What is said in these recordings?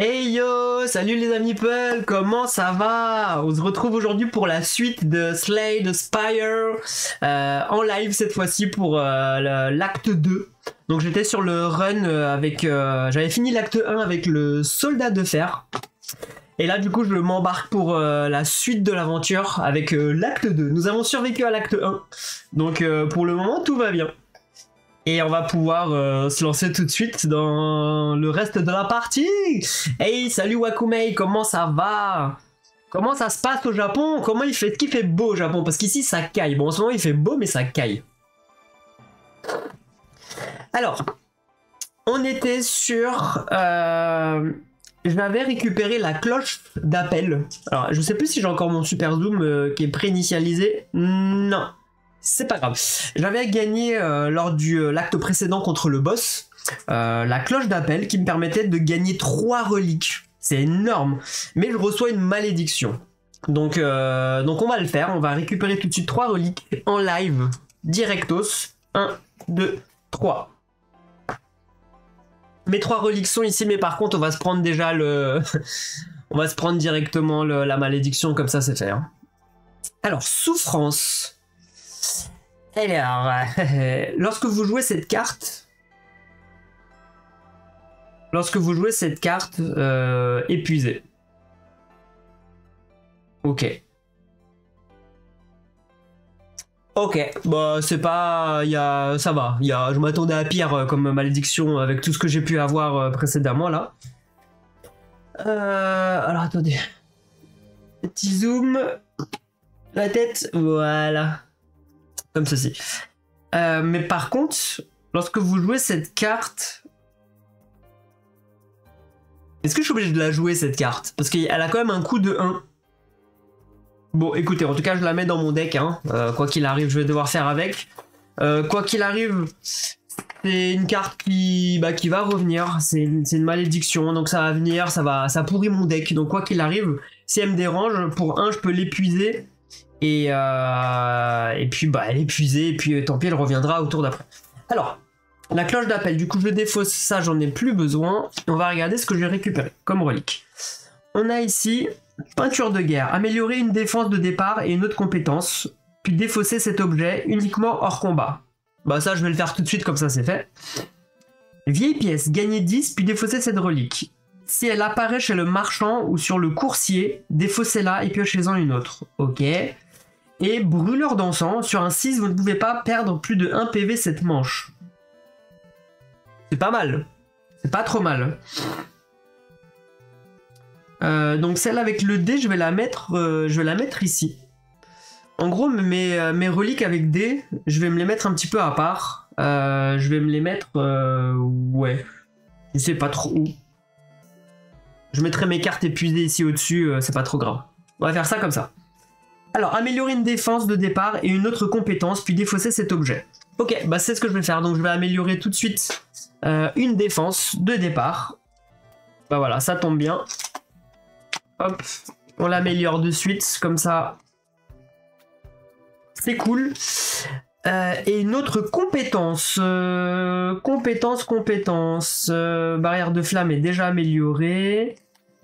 Hey yo, salut les amis Peul, comment ça va? On se retrouve aujourd'hui pour la suite de Slay the Spire, en live cette fois-ci pour l'acte 2. Donc j'étais sur le run avec... j'avais fini l'acte 1 avec le soldat de fer. Et là du coup je m'embarque pour la suite de l'aventure avec l'acte 2. Nous avons survécu à l'acte 1, donc pour le moment tout va bien. Et on va pouvoir se lancer tout de suite dans le reste de la partie. Hey, salut Wakumei, comment ça va? Comment ça se passe au Japon? Comment il fait? Est-ce qu'il fait beau au Japon? Parce qu'ici ça caille. Bon, en ce moment il fait beau, mais ça caille. Alors, on était sur... j'avais récupéré la cloche d'appel. Alors, je sais plus si j'ai encore mon super zoom qui est pré-initialisé. Non. C'est pas grave. J'avais gagné lors de l'acte précédent contre le boss la cloche d'appel qui me permettait de gagner 3 reliques. C'est énorme. Mais je reçois une malédiction. Donc on va le faire. On va récupérer tout de suite 3 reliques en live. Directos. 1, 2, 3. Mes 3 reliques sont ici, mais par contre on va se prendre déjà le... on va se prendre directement la malédiction, comme ça c'est fait. Hein. Alors, souffrance. Alors, lorsque vous jouez cette carte, épuisé. Ok. Ok, bah c'est pas... ça va, je m'attendais à pire comme malédiction avec tout ce que j'ai pu avoir précédemment là. Alors attendez. Petit zoom. La tête, voilà. Comme ceci. Mais par contre, lorsque vous jouez cette carte... Est-ce que je suis obligé de la jouer cette carte? Parce qu'elle a quand même un coût de 1. Bon, écoutez, en tout cas, je la mets dans mon deck. Hein. Quoi qu'il arrive, je vais devoir faire avec. Quoi qu'il arrive, c'est une carte qui va revenir. C'est une malédiction, donc ça va venir, ça pourrit mon deck. Donc quoi qu'il arrive, si elle me dérange, pour 1, je peux l'épuiser. Et puis elle est épuisée, et puis tant pis, elle reviendra au tour d'après. Alors, la cloche d'appel, du coup je défausse ça, j'en ai plus besoin. On va regarder ce que j'ai récupéré comme relique. On a ici peinture de guerre, améliorer une défense de départ et une autre compétence, puis défausser cet objet uniquement hors combat. Bah ça je vais le faire tout de suite, comme ça c'est fait. Vieille pièce, gagner 10, puis défausser cette relique. Si elle apparaît chez le marchand ou sur le coursier, défaussez-la et piochez-en une autre. Ok. Et brûleur d'encens, sur un 6, vous ne pouvez pas perdre plus de 1 PV cette manche. C'est pas mal. C'est pas trop mal. Donc celle avec le dé, je vais la mettre ici. En gros, mes reliques avec dé, je vais me les mettre un petit peu à part. Je vais me les mettre... ouais. Je sais pas trop où. Je mettrai mes cartes épuisées ici au-dessus, c'est pas trop grave. On va faire ça comme ça. Alors, améliorer une défense de départ et une autre compétence, puis défausser cet objet. Ok, bah c'est ce que je vais faire. Donc je vais améliorer tout de suite une défense de départ. Bah voilà, ça tombe bien. Hop, on l'améliore de suite, comme ça. C'est cool. Et une autre compétence. Compétence. Barrière de flamme est déjà améliorée.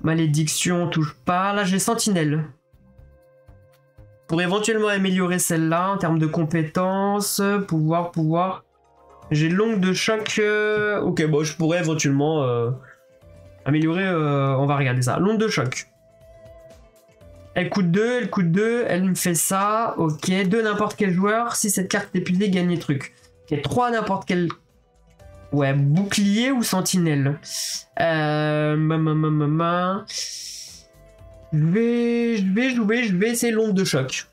Malédiction, touche pas. Là, j'ai sentinelle. Pour éventuellement améliorer celle-là en termes de compétences, pouvoir. J'ai longue de choc. Ok, bon, je pourrais éventuellement améliorer. On va regarder ça. Longue de choc. Elle coûte 2, elle me fait ça. Ok, 2 n'importe quel joueur. Si cette carte est épuisée, gagnez truc. Ok, 3 n'importe quel. Ouais, bouclier ou sentinelle. Je vais essayer l'onde de choc.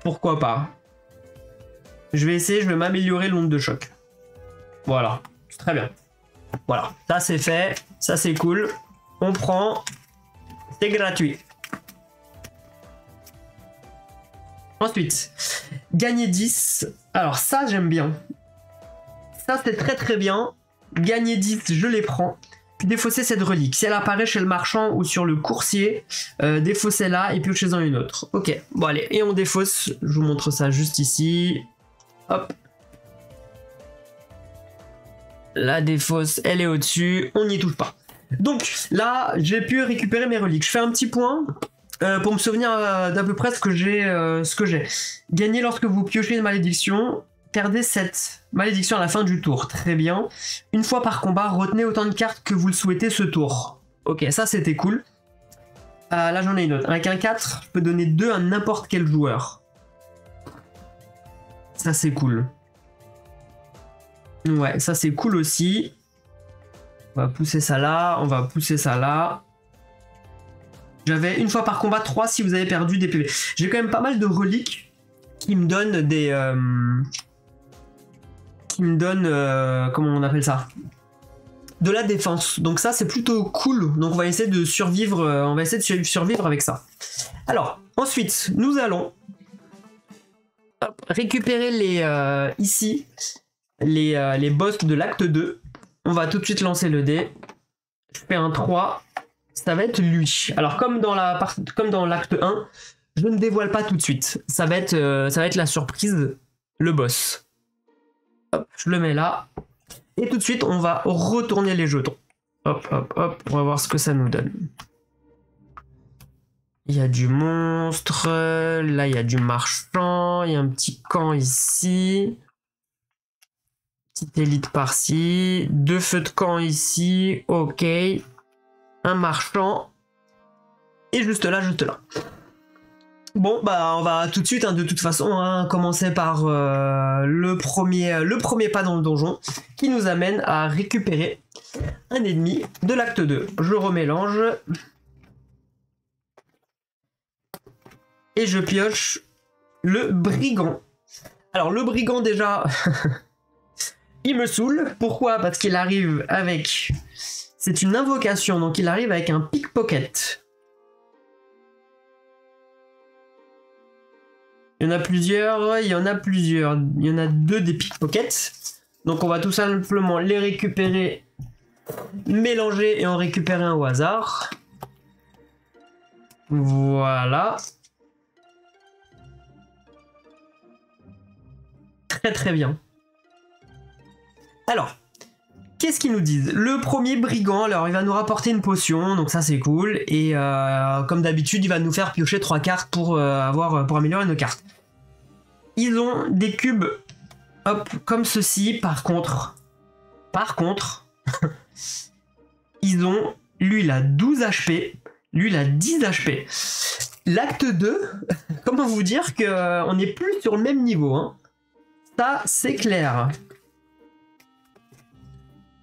Pourquoi pas. Je vais m'améliorer l'onde de choc. Voilà, c'est très bien. Voilà, ça c'est fait, ça c'est cool. On prend, c'est gratuit. Ensuite, gagner 10. Alors ça j'aime bien. Ça c'est très très bien. Gagner 10, je les prends. Puis défausser cette relique. Si elle apparaît chez le marchand ou sur le coursier, défaussez-la et piochez-en une autre. Ok, bon allez, et on défausse. Je vous montre ça juste ici. Hop. La défausse, elle est au-dessus. On n'y touche pas. Donc là, j'ai pu récupérer mes reliques. Je fais un petit point pour me souvenir d'à peu près ce que j'ai. Gagner lorsque vous piochez une malédiction. Perdez cette malédiction à la fin du tour. Très bien. Une fois par combat, retenez autant de cartes que vous le souhaitez ce tour. Ok, ça c'était cool. Là j'en ai une autre. Avec un 4, je peux donner 2 à n'importe quel joueur. Ça c'est cool. Ouais, ça c'est cool aussi. On va pousser ça là, on va pousser ça là. J'avais une fois par combat 3 si vous avez perdu des PV. J'ai quand même pas mal de reliques qui me donnent des... comment on appelle ça? De la défense. Donc ça c'est plutôt cool. Donc on va essayer de survivre, survivre avec ça. Alors, ensuite, nous allons récupérer les ici les boss de l'acte 2. On va tout de suite lancer le dé. Je fais un 3. Ça va être lui. Alors comme dans l'acte 1, je ne dévoile pas tout de suite. Ça va être la surprise, le boss. Hop, je le mets là. Et tout de suite, on va retourner les jetons. Hop, hop, hop. On va voir ce que ça nous donne. Il y a du monstre. Là, il y a du marchand. Il y a un petit camp ici. Petite élite par-ci. 2 feux de camp ici. Ok. Un marchand. Et juste là, juste là. Bon, bah on va tout de suite, hein, de toute façon, commencer par le premier pas dans le donjon qui nous amène à récupérer un ennemi de l'acte 2. Je remélange. Et je pioche le brigand. Alors le brigand déjà, il me saoule. Pourquoi? Parce qu'il arrive avec... C'est une invocation, donc il arrive avec un pickpocket. Il y en a plusieurs, il y en a 2 des pickpockets. Donc on va tout simplement les récupérer, mélanger et en récupérer un au hasard. Voilà. Très très bien. Alors, qu'est-ce qu'ils nous disent? Le premier brigand, alors il va nous rapporter une potion, donc ça c'est cool. Et comme d'habitude, il va nous faire piocher 3 cartes pour améliorer nos cartes. Ils ont des cubes, hop, comme ceci. Par contre, ils ont, lui il a 12 HP, lui il a 10 HP. L'acte 2, comment vous dire qu'on n'est plus sur le même niveau, hein. Ça c'est clair.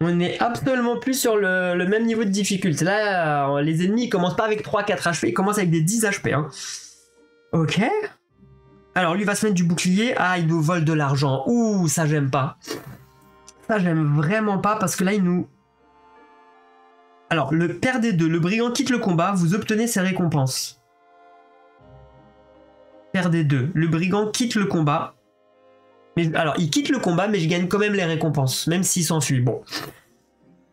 On n'est absolument plus sur le même niveau de difficulté. Là, les ennemis ils commencent pas avec 3-4 HP, ils commencent avec des 10 HP. Hein. Ok. Alors, lui va se mettre du bouclier. Ah, il nous vole de l'argent. Ouh, ça j'aime pas. Ça j'aime vraiment pas parce que là, il nous... Alors, le père des deux, le brigand quitte le combat, vous obtenez ses récompenses. Père des deux, le brigand quitte le combat. Mais, alors, il quitte le combat, mais je gagne quand même les récompenses, même s'il s'enfuit. Bon.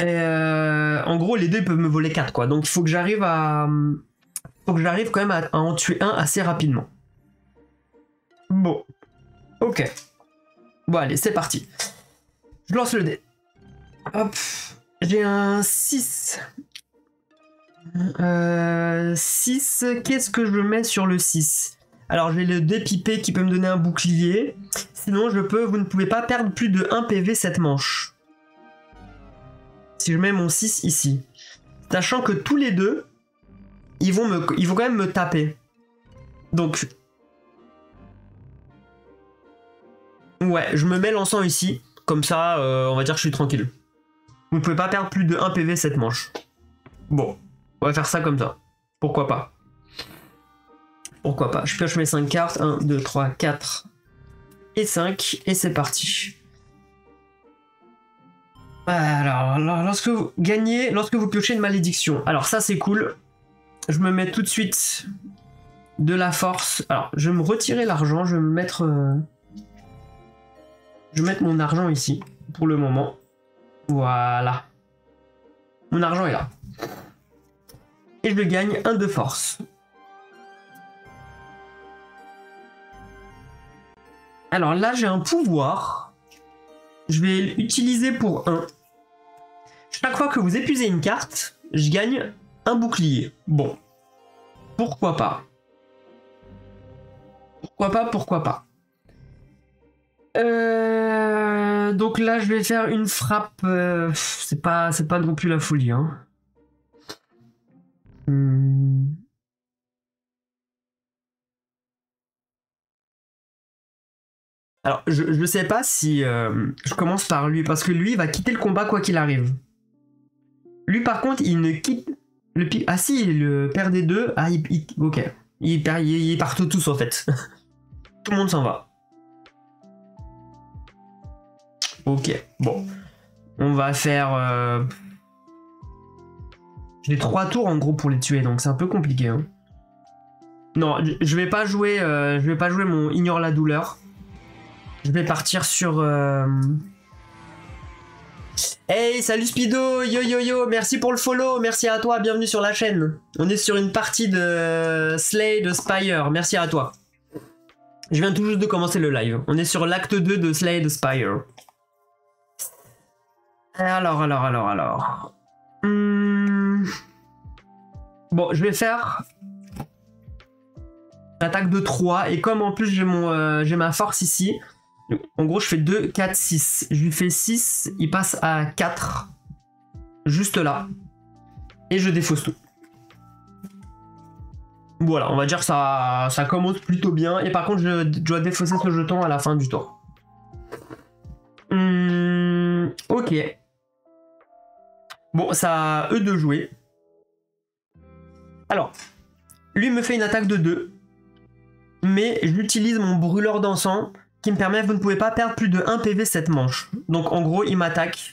En gros, les deux ils peuvent me voler 4, quoi. Donc, il faut que j'arrive à... quand même à en tuer un assez rapidement. Bon. Ok. Bon, allez, c'est parti. Je lance le dé. Hop. J'ai un 6. 6. Qu'est-ce que je mets sur le 6? Alors, j'ai le dé pipé qui peut me donner un bouclier. Sinon, vous ne pouvez pas perdre plus de 1 PV cette manche. Si je mets mon 6 ici. Sachant que tous les deux, ils vont quand même me taper. Donc... ouais, je me mets l'encens ici. Comme ça, on va dire que je suis tranquille. Vous ne pouvez pas perdre plus de 1 PV cette manche. Bon, on va faire ça comme ça. Pourquoi pas? Pourquoi pas? Je pioche mes 5 cartes. 1, 2, 3, 4 et 5. Et c'est parti. Alors, lorsque vous gagnez, lorsque vous piochez une malédiction. Alors ça c'est cool. Je me mets tout de suite de la force. Alors, je vais me retirer l'argent. Je vais me mettre... je vais mettre mon argent ici, pour le moment. Voilà. Mon argent est là. Et je le gagne 1 de force. Alors là, j'ai un pouvoir. Je vais l'utiliser pour 1. Chaque fois que vous épuisez une carte, je gagne un bouclier. Bon. Pourquoi pas. Pourquoi pas. Donc là, je vais faire une frappe. C'est pas non plus la folie. Hein. Alors, je sais pas si je commence par lui, parce que lui, il va quitter le combat quoi qu'il arrive. Lui, par contre, il ne quitte... Ah si, le perd des deux. Ah, ok. Ils partent tous, en fait. Tout le monde s'en va. Ok, bon. On va faire... J'ai 3 tours, en gros, pour les tuer, donc c'est un peu compliqué. Hein. Non, je vais pas jouer mon ignore la douleur. Je vais partir sur... Hey, salut Speedo, yo yo yo, merci pour le follow, merci à toi, bienvenue sur la chaîne. On est sur une partie de Slay the Spire, merci à toi. Je viens tout juste de commencer le live. On est sur l'acte 2 de Slay the Spire. Alors. Bon, je vais faire... attaque de 3, et comme en plus j'ai ma force ici... En gros, je fais 2, 4, 6. Je lui fais 6, il passe à 4. Juste là. Et je défausse tout. Voilà, on va dire que ça commence plutôt bien. Et par contre, je dois défausser ce jeton à la fin du tour. Ok. Bon, ça à eux de jouer. Alors, lui me fait une attaque de 2. Mais j'utilise mon brûleur d'encens qui me permet, vous ne pouvez pas perdre plus de 1 PV cette manche. Donc en gros, il m'attaque.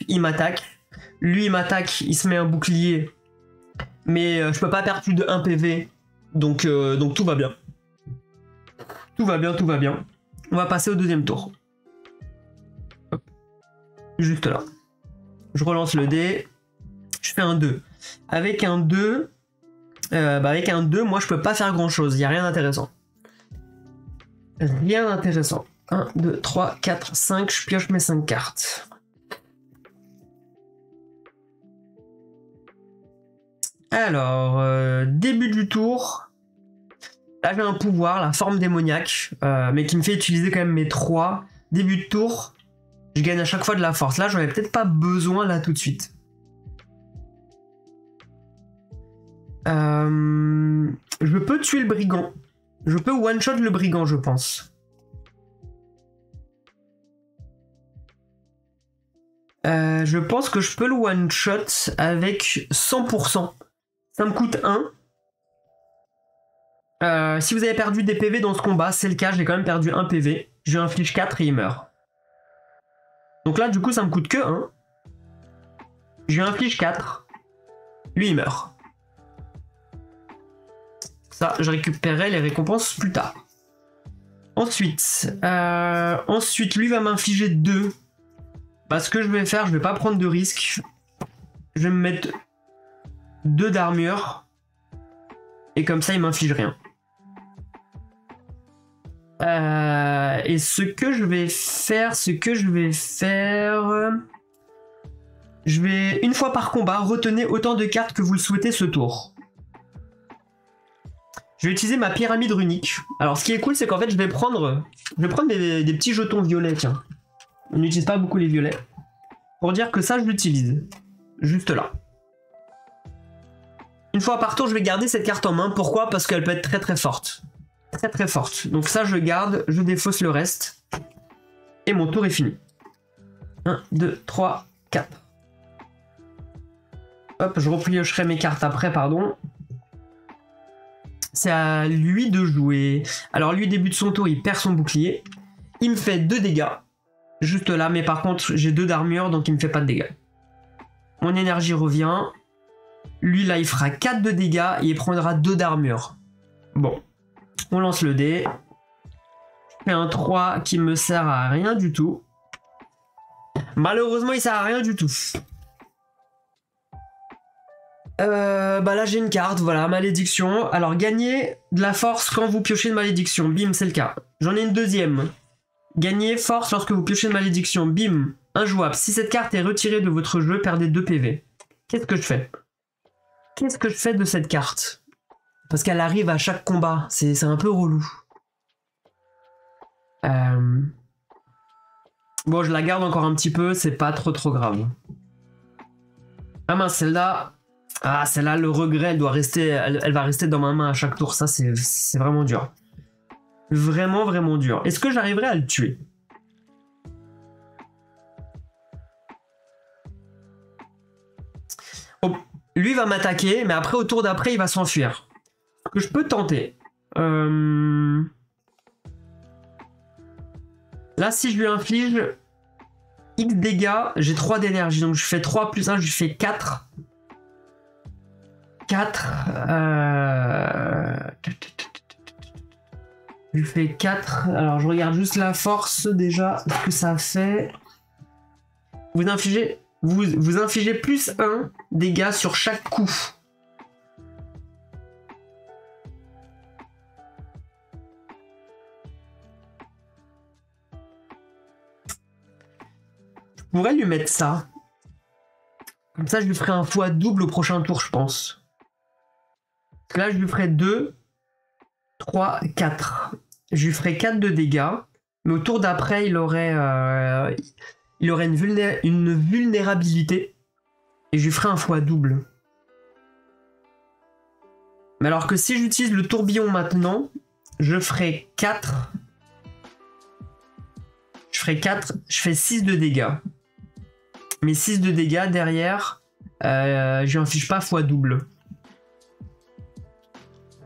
Lui, il m'attaque, il se met un bouclier. Mais je peux pas perdre plus de 1 PV. Donc tout va bien. Tout va bien. On va passer au deuxième tour. Hop. Juste là. Je relance le dé. Je fais un 2. Avec un 2, moi, je peux pas faire grand-chose. Il n'y a rien d'intéressant. 1, 2, 3, 4, 5, je pioche mes 5 cartes. Alors, début du tour. Là, j'ai un pouvoir, la forme démoniaque, mais qui me fait utiliser quand même mes 3. Début de tour, je gagne à chaque fois de la force. Là, j'en ai peut-être pas besoin là tout de suite. Je peux tuer le brigand. Je peux one-shot le brigand, je pense. Je pense que je peux le one-shot avec 100%. Ça me coûte 1. Si vous avez perdu des PV dans ce combat, c'est le cas, j'ai quand même perdu 1 PV. Je lui inflige 4 et il meurt. Donc là, du coup, ça me coûte que 1. Je lui inflige 4. Lui, il meurt. Ça, je récupérerai les récompenses plus tard. Ensuite, lui va m'infliger 2. Bah, ce que je vais faire, je vais pas prendre de risque. Je vais me mettre 2 d'armure. Et comme ça, il m'inflige rien. Et ce que je vais faire, je vais, une fois par combat, retenez autant de cartes que vous le souhaitez ce tour. Je vais utiliser ma pyramide runique. Alors, ce qui est cool, c'est qu'en fait, je vais prendre des petits jetons violets, tiens. On n'utilise pas beaucoup les violets. Pour dire que ça, je l'utilise. Juste là. Une fois par tour, je vais garder cette carte en main. Pourquoi? Parce qu'elle peut être très très forte. Très très forte. Donc ça, je garde, je défausse le reste. Et mon tour est fini. 1, 2, 3, 4. Hop, je repiocherai mes cartes après, pardon. C'est à lui de jouer. Alors lui, début de son tour, il perd son bouclier. Il me fait 2 dégâts. Juste là, mais par contre, j'ai 2 d'armure, donc il me fait pas de dégâts. Mon énergie revient. Lui, là, il fera 4 de dégâts et il prendra 2 d'armure. Bon. On lance le dé. Je fais un 3 qui me sert à rien du tout. Malheureusement, il sert à rien du tout. Bah là j'ai une carte, voilà, malédiction. Alors gagnez de la force quand vous piochez une malédiction, bim, c'est le cas. J'en ai une deuxième. Gagnez force lorsque vous piochez une malédiction, bim, injouable. Si cette carte est retirée de votre jeu, perdez 2 PV. Qu'est-ce que je fais? qu'est-ce que je fais de cette carte? Parce qu'elle arrive à chaque combat. C'est un peu relou. Bon, je la garde encore un petit peu. C'est pas trop grave. Ah mince, celle-là... Ah, celle-là, le regret, elle doit rester... Elle va rester dans ma main à chaque tour. Ça, c'est vraiment dur. Vraiment dur. Est-ce que j'arriverai à le tuer? Oh, lui va m'attaquer, mais après, au tour d'après, il va s'enfuir. Ce que je peux tenter. Là, si je lui inflige X dégâts, j'ai 3 d'énergie. Donc, je fais 3 plus 1, je lui fais 4. 4. Je lui fais 4. Alors, je regarde juste la force, déjà, ce que ça fait. Vous infligez plus 1 dégâts sur chaque coup. Je pourrais lui mettre ça. Comme ça, je lui ferai un fois double au prochain tour, je pense. Parce que là, je lui ferai 2, 3, 4. Je lui ferai 4 de dégâts. Mais au tour d'après, il aurait une vulnérabilité. Et je lui ferai un fois double. Mais alors que si j'utilise le tourbillon maintenant, je ferai 4. Je ferai 4, je fais 6 de dégâts. Mais 6 de dégâts derrière, je lui inflige pas fois double.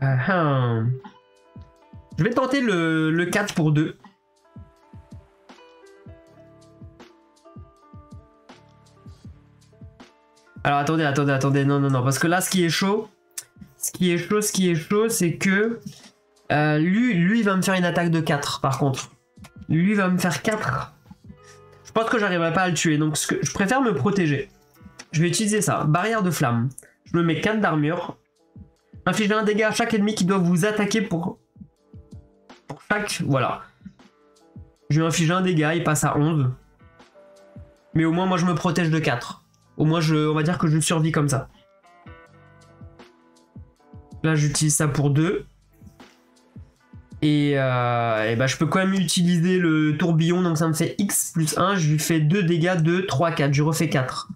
Je vais tenter le 4 pour 2. Alors attendez, non, parce que là, ce qui est chaud, c'est que lui, il va me faire une attaque de 4, par contre. Lui va me faire 4. Je pense que j'arriverai pas à le tuer, donc je préfère me protéger. Je vais utiliser ça, barrière de flamme. Je me mets 4 d'armure. Infligez un dégât à chaque ennemi qui doit vous attaquer pour chaque... Voilà. Je lui inflige un dégât, il passe à 11. Mais au moins, moi, je me protège de 4. Au moins, on va dire que je survis comme ça. Là, j'utilise ça pour 2. Et bah, je peux quand même utiliser le tourbillon, donc ça me fait X plus 1. Je lui fais 2 dégâts, 2, 3, 4. Je refais 4.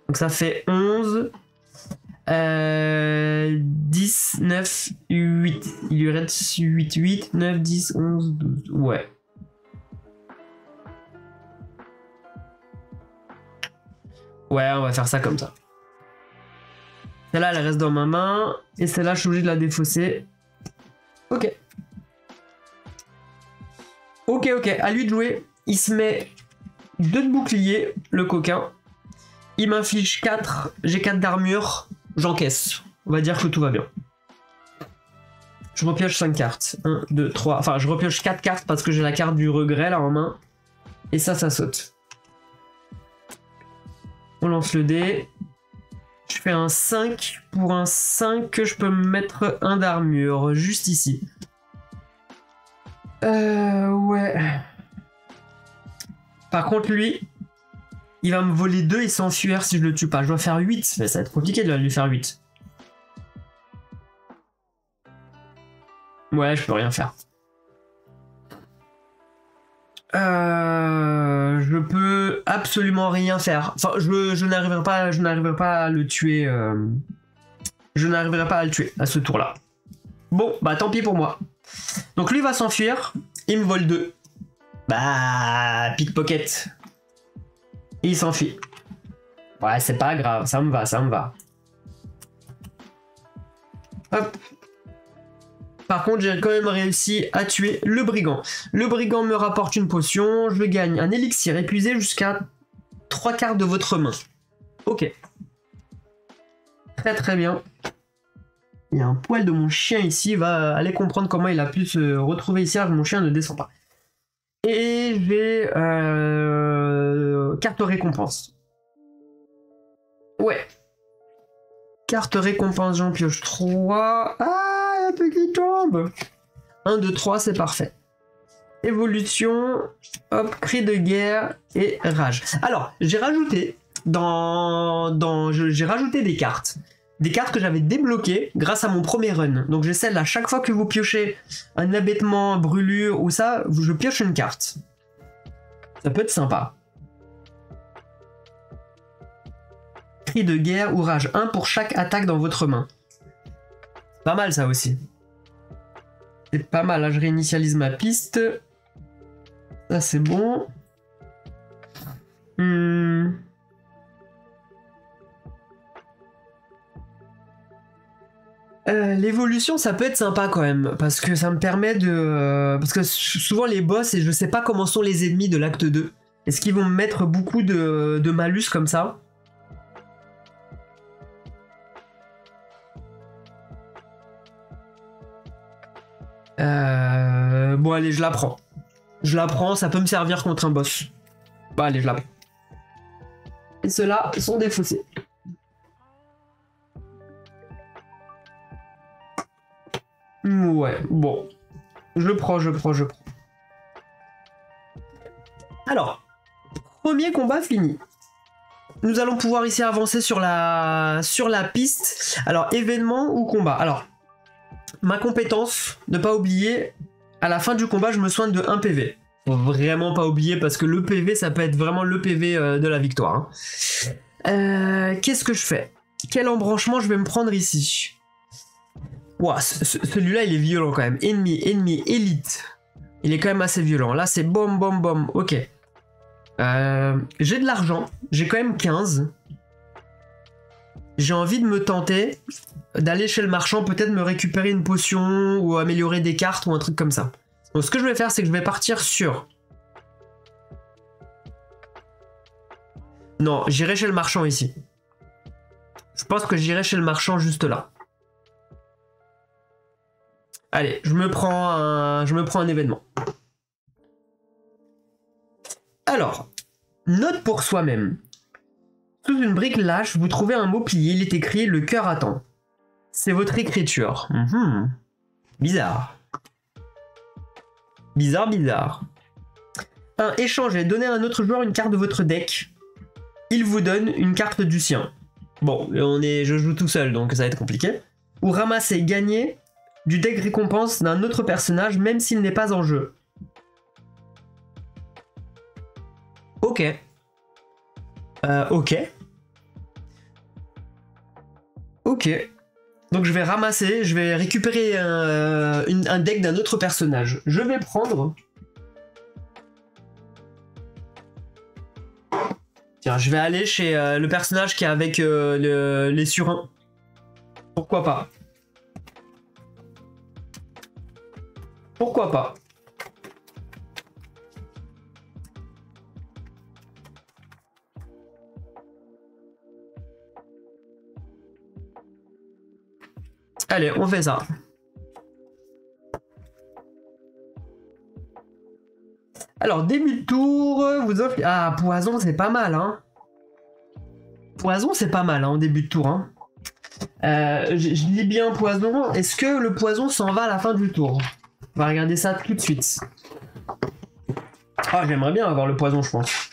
Donc ça fait 11... 10, 9, 8. Il lui reste 8, 9, 10, 11, 12. Ouais. Ouais, on va faire ça comme ça. Celle-là, elle reste dans ma main. Et celle-là, je suis obligé de la défausser. Ok. Ok, à lui de jouer. Il se met 2 de bouclier, le coquin. Il m'inflige 4. J'ai 4 d'armure. J'encaisse. On va dire que tout va bien. Je repioche 5 cartes. 1, 2, 3. Enfin, je repioche 4 cartes parce que j'ai la carte du regret là en main. Et ça saute. On lance le dé. Je fais un 5. Pour un 5, je peux me mettre 1 d'armure. Juste ici. Ouais. Par contre, lui, il va me voler 2 et s'enfuir si je le tue pas. Je dois faire 8. Ça va être compliqué de lui faire 8. Ouais, je peux rien faire. Je peux absolument rien faire. Enfin, je n'arriverai pas à le tuer. Je n'arriverai pas à le tuer à ce tour-là. Bon, bah tant pis pour moi. Donc lui va s'enfuir. Il me vole 2. Bah, pickpocket. Et il s'enfuit. Ouais, c'est pas grave, ça me va. Hop. Par contre, j'ai quand même réussi à tuer le brigand. Le brigand me rapporte une potion. Je gagne un élixir épuisé jusqu'à 3 quarts de votre main. Ok. Très bien. Il y a un poil de mon chien ici. Il va aller comprendre comment il a pu se retrouver ici. Mon chien ne descend pas. Et j'ai carte récompense. Ouais. Carte récompense, j'en pioche 3. Ah, il y a un truc qui tombe. 1, 2, 3, c'est parfait. Évolution, hop, cri de guerre et rage. Alors, j'ai rajouté j'ai rajouté des cartes. des cartes que j'avais débloquées grâce à mon premier run. Donc j'ai celle à chaque fois que vous piochez un abattement, brûlure ou ça, je pioche une carte. Ça peut être sympa. Cri de guerre ou rage, 1 pour chaque attaque dans votre main. Pas mal ça aussi. C'est pas mal, là je réinitialise ma piste. Ça c'est bon. L'évolution ça peut être sympa quand même, parce que ça me permet de... parce que souvent les boss, et je sais pas comment sont les ennemis de l'acte 2. Est-ce qu'ils vont me mettre beaucoup de malus comme ça? Bon allez, je la prends. Je la prends, ça peut me servir contre un boss. Bah allez, je la prends. Et ceux-là sont défaussés. Ouais, bon. Je prends. Alors, premier combat fini. Nous allons pouvoir ici avancer sur la piste. Alors, événement ou combat. Alors, ma compétence, ne pas oublier, à la fin du combat, je me soigne de 1 PV. Faut vraiment pas oublier parce que le PV, ça peut être vraiment le PV de la victoire. Hein. Qu'est-ce que je fais? Quel embranchement je vais me prendre ici? Ouah, celui-là, il est violent quand même. Ennemi, élite. Il est quand même assez violent. Là, c'est bom, bom, bom. Ok. J'ai de l'argent. J'ai quand même 15. J'ai envie de me tenter d'aller chez le marchand, peut-être me récupérer une potion ou améliorer des cartes ou un truc comme ça. Donc ce que je vais faire, c'est que je vais partir sur... Non, j'irai chez le marchand ici. Je pense que j'irai chez le marchand juste là. Allez, je me prends un événement. Alors, note pour soi-même. Sous une brique lâche, vous trouvez un mot plié, il est écrit « Le cœur attend ». C'est votre écriture. Bizarre. Bizarre. 1. Échangez, donnez à un autre joueur une carte de votre deck. Il vous donne une carte du sien. Bon, je joue tout seul, donc ça va être compliqué. Ou ramassez, gagnez du deck récompense d'un autre personnage, même s'il n'est pas en jeu. Ok. Ok. Donc je vais ramasser, je vais récupérer un deck d'un autre personnage. Je vais prendre... Tiens, je vais aller chez le personnage qui est avec les surins. Pourquoi pas? Pourquoi pas? Allez, on fait ça. Alors, début de tour, vous offrez... Ah, poison, c'est pas mal, hein. Poison, c'est pas mal, hein, en début de tour, hein. Je dis bien poison. Est-ce que le poison s'en va à la fin du tour? On va regarder ça tout de suite. Ah, j'aimerais bien avoir le poison, je pense.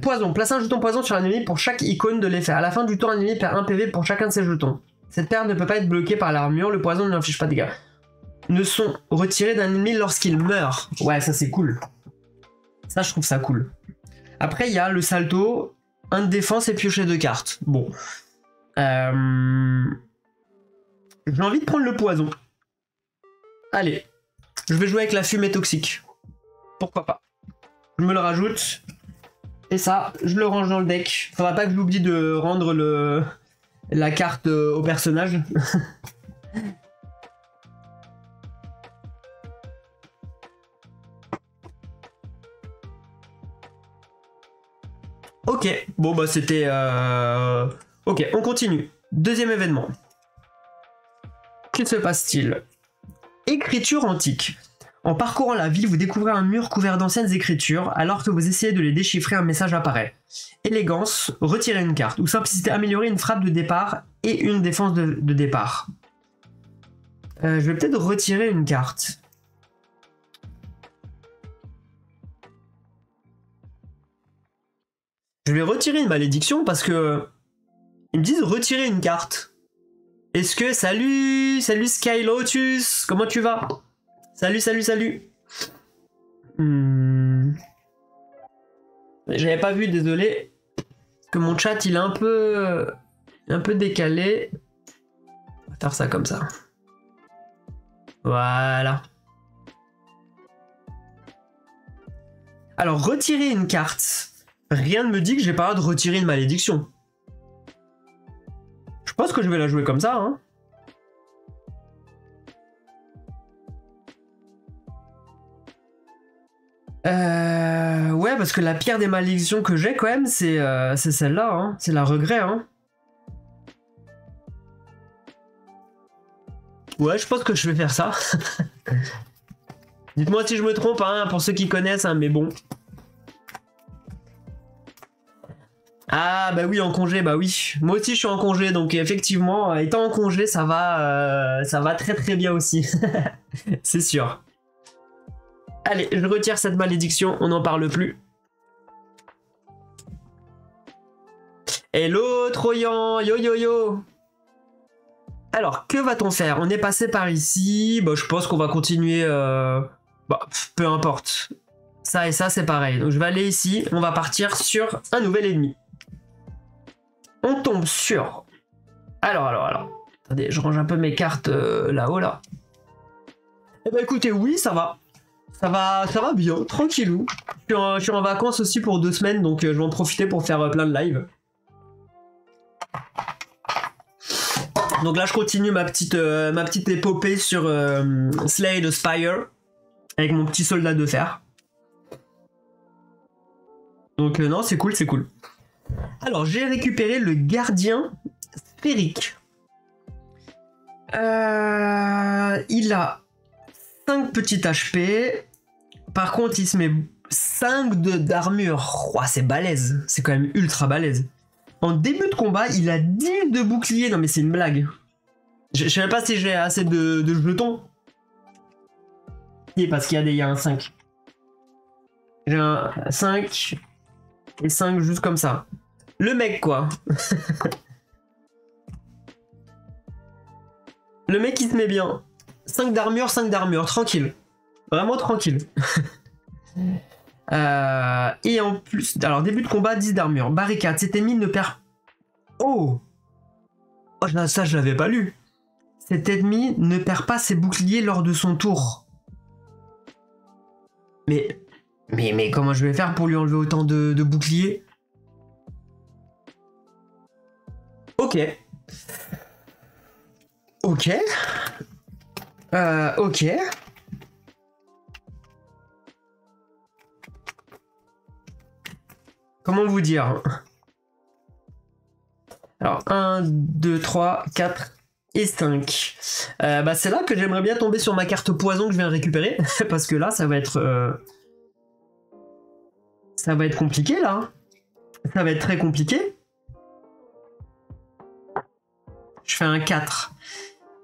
Poison. Place un jeton poison sur l'ennemi pour chaque icône de l'effet. À la fin du tour, l'ennemi perd 1 PV pour chacun de ses jetons. Cette perte ne peut pas être bloquée par l'armure. Le poison ne lui inflige pas de dégâts. Ne sont retirés d'un ennemi lorsqu'il meurt. Ouais, ça c'est cool. Ça, je trouve ça cool. Après, il y a le salto, 1 de défense et piocher 2 cartes. Bon. J'ai envie de prendre le poison. Allez. Je vais jouer avec la fumée toxique. Pourquoi pas. Je me le rajoute. Et ça, je le range dans le deck. Faudra pas que j'oublie de rendre la carte au personnage. Ok, bon bah c'était... Ok, on continue. Deuxième événement. Que se passe-t-il? Écriture antique. En parcourant la ville, vous découvrez un mur couvert d'anciennes écritures. Alors que vous essayez de les déchiffrer, un message apparaît. Élégance, retirez une carte. Ou simplicité, améliorer une frappe de départ et une défense de départ. Je vais peut-être retirer une carte. Je vais retirer une malédiction parce que Ils me disent retirer une carte. Est-ce que... Salut Sky Lotus, comment tu vas? Salut. J'avais pas vu, désolé. Parce que mon chat, il est un peu décalé. On va faire ça comme ça. Voilà. Alors, retirer une carte. Rien ne me dit que j'ai pas le droit de retirer une malédiction. Je pense que je vais la jouer comme ça, hein. Ouais, parce que la pire des malédictions que j'ai quand même, c'est celle-là, hein. C'est la regret, hein. Ouais, je pense que je vais faire ça. Dites-moi si je me trompe, hein, pour ceux qui connaissent, hein, mais bon. Ah bah oui, en congé, bah oui. Moi aussi je suis en congé, donc effectivement, étant en congé, ça va très très bien aussi. C'est sûr. Allez, je retire cette malédiction, on n'en parle plus. Hello Troyan, yo yo yo. Alors, que va-t-on faire? On est passé par ici, bah, je pense qu'on va continuer... Bah, peu importe. Ça et ça, c'est pareil. Donc je vais aller ici, on va partir sur un nouvel ennemi. On tombe sur... Alors. Attendez, je range un peu mes cartes là-haut, là. Eh ben écoutez, oui, ça va. Ça va bien, tranquillou. Je suis en vacances aussi pour 2 semaines, donc je vais en profiter pour faire plein de lives. Donc là, je continue ma petite épopée sur Slay the Spire, avec mon petit soldat de fer. Donc non, c'est cool, c'est cool. Alors, j'ai récupéré le gardien sphérique. Il a 5 petites HP. Par contre, il se met 5 d'armure. Oh, c'est balèze. C'est quand même ultra balèze. En début de combat, il a 10 de bouclier. Non, mais c'est une blague. Je sais même pas si j'ai assez de jetons. Parce qu'il y a un 5. J'ai un 5 et 5 juste comme ça. Le mec, quoi. Le mec, il se met bien. 5 d'armure, tranquille. Vraiment tranquille. Et en plus... Alors, début de combat, 10 d'armure. Barricade, cet ennemi ne perd... Oh, ça, je l'avais pas lu. Cet ennemi ne perd pas ses boucliers lors de son tour. Mais comment je vais faire pour lui enlever autant de boucliers? Ok. Ok. Comment vous dire? Alors, 1, 2, 3, 4 et 5. Bah, c'est là que j'aimerais bien tomber sur ma carte poison que je viens de récupérer. Parce que là, ça va être compliqué, là. Ça va être très compliqué. Je fais un 4.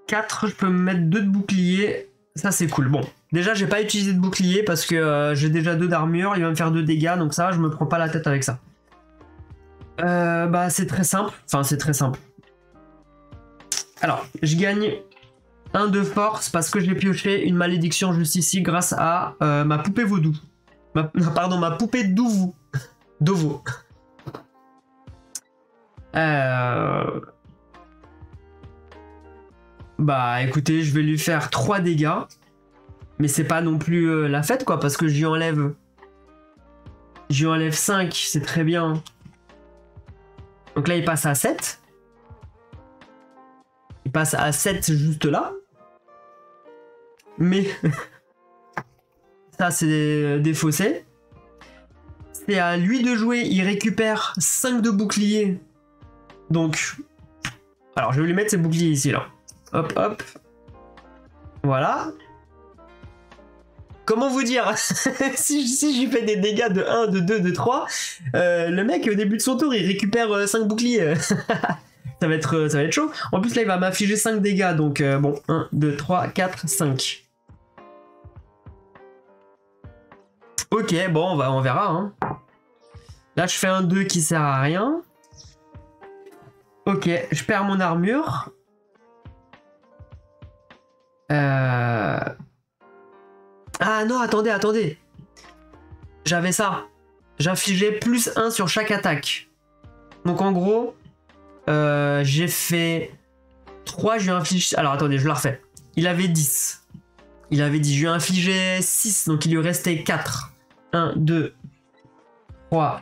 4, je peux me mettre 2 de bouclier. Ça, c'est cool. Bon, déjà, j'ai pas utilisé de bouclier parce que j'ai déjà 2 d'armure. Il va me faire 2 dégâts. Donc ça, je me prends pas la tête avec ça. Bah, c'est très simple. Enfin, c'est très simple. Alors, je gagne 1 de force parce que j'ai pioché une malédiction juste ici grâce à ma poupée vaudou. Pardon, ma poupée Douvou. Dovo. Bah écoutez, je vais lui faire 3 dégâts. Mais c'est pas non plus la fête, quoi, parce que je lui enlève 5, c'est très bien. Donc là, il passe à 7. Il passe à 7 juste là. Mais ça, c'est défaussé. C'est à lui de jouer, il récupère 5 de bouclier. Donc, alors je vais lui mettre ses boucliers ici, là. Hop, hop. Voilà. Comment vous dire? si je lui fais des dégâts de 1, de 2, de 3, le mec, au début de son tour, il récupère 5 boucliers. ça va être chaud. En plus, là, il va m'affliger 5 dégâts. Donc, bon, 1, 2, 3, 4, 5. Ok, bon, on verra. Hein. Là, je fais un 2 qui sert à rien. Ok, je perds mon armure. Ah non, attendez, attendez. J'avais ça. J'infligeais plus 1 sur chaque attaque. Donc en gros, j'ai fait 3, je lui ai infligé... Alors attendez, je la refais. Il avait 10. Il avait 10, je lui ai infligé 6, donc il lui restait 4. 1, 2, 3.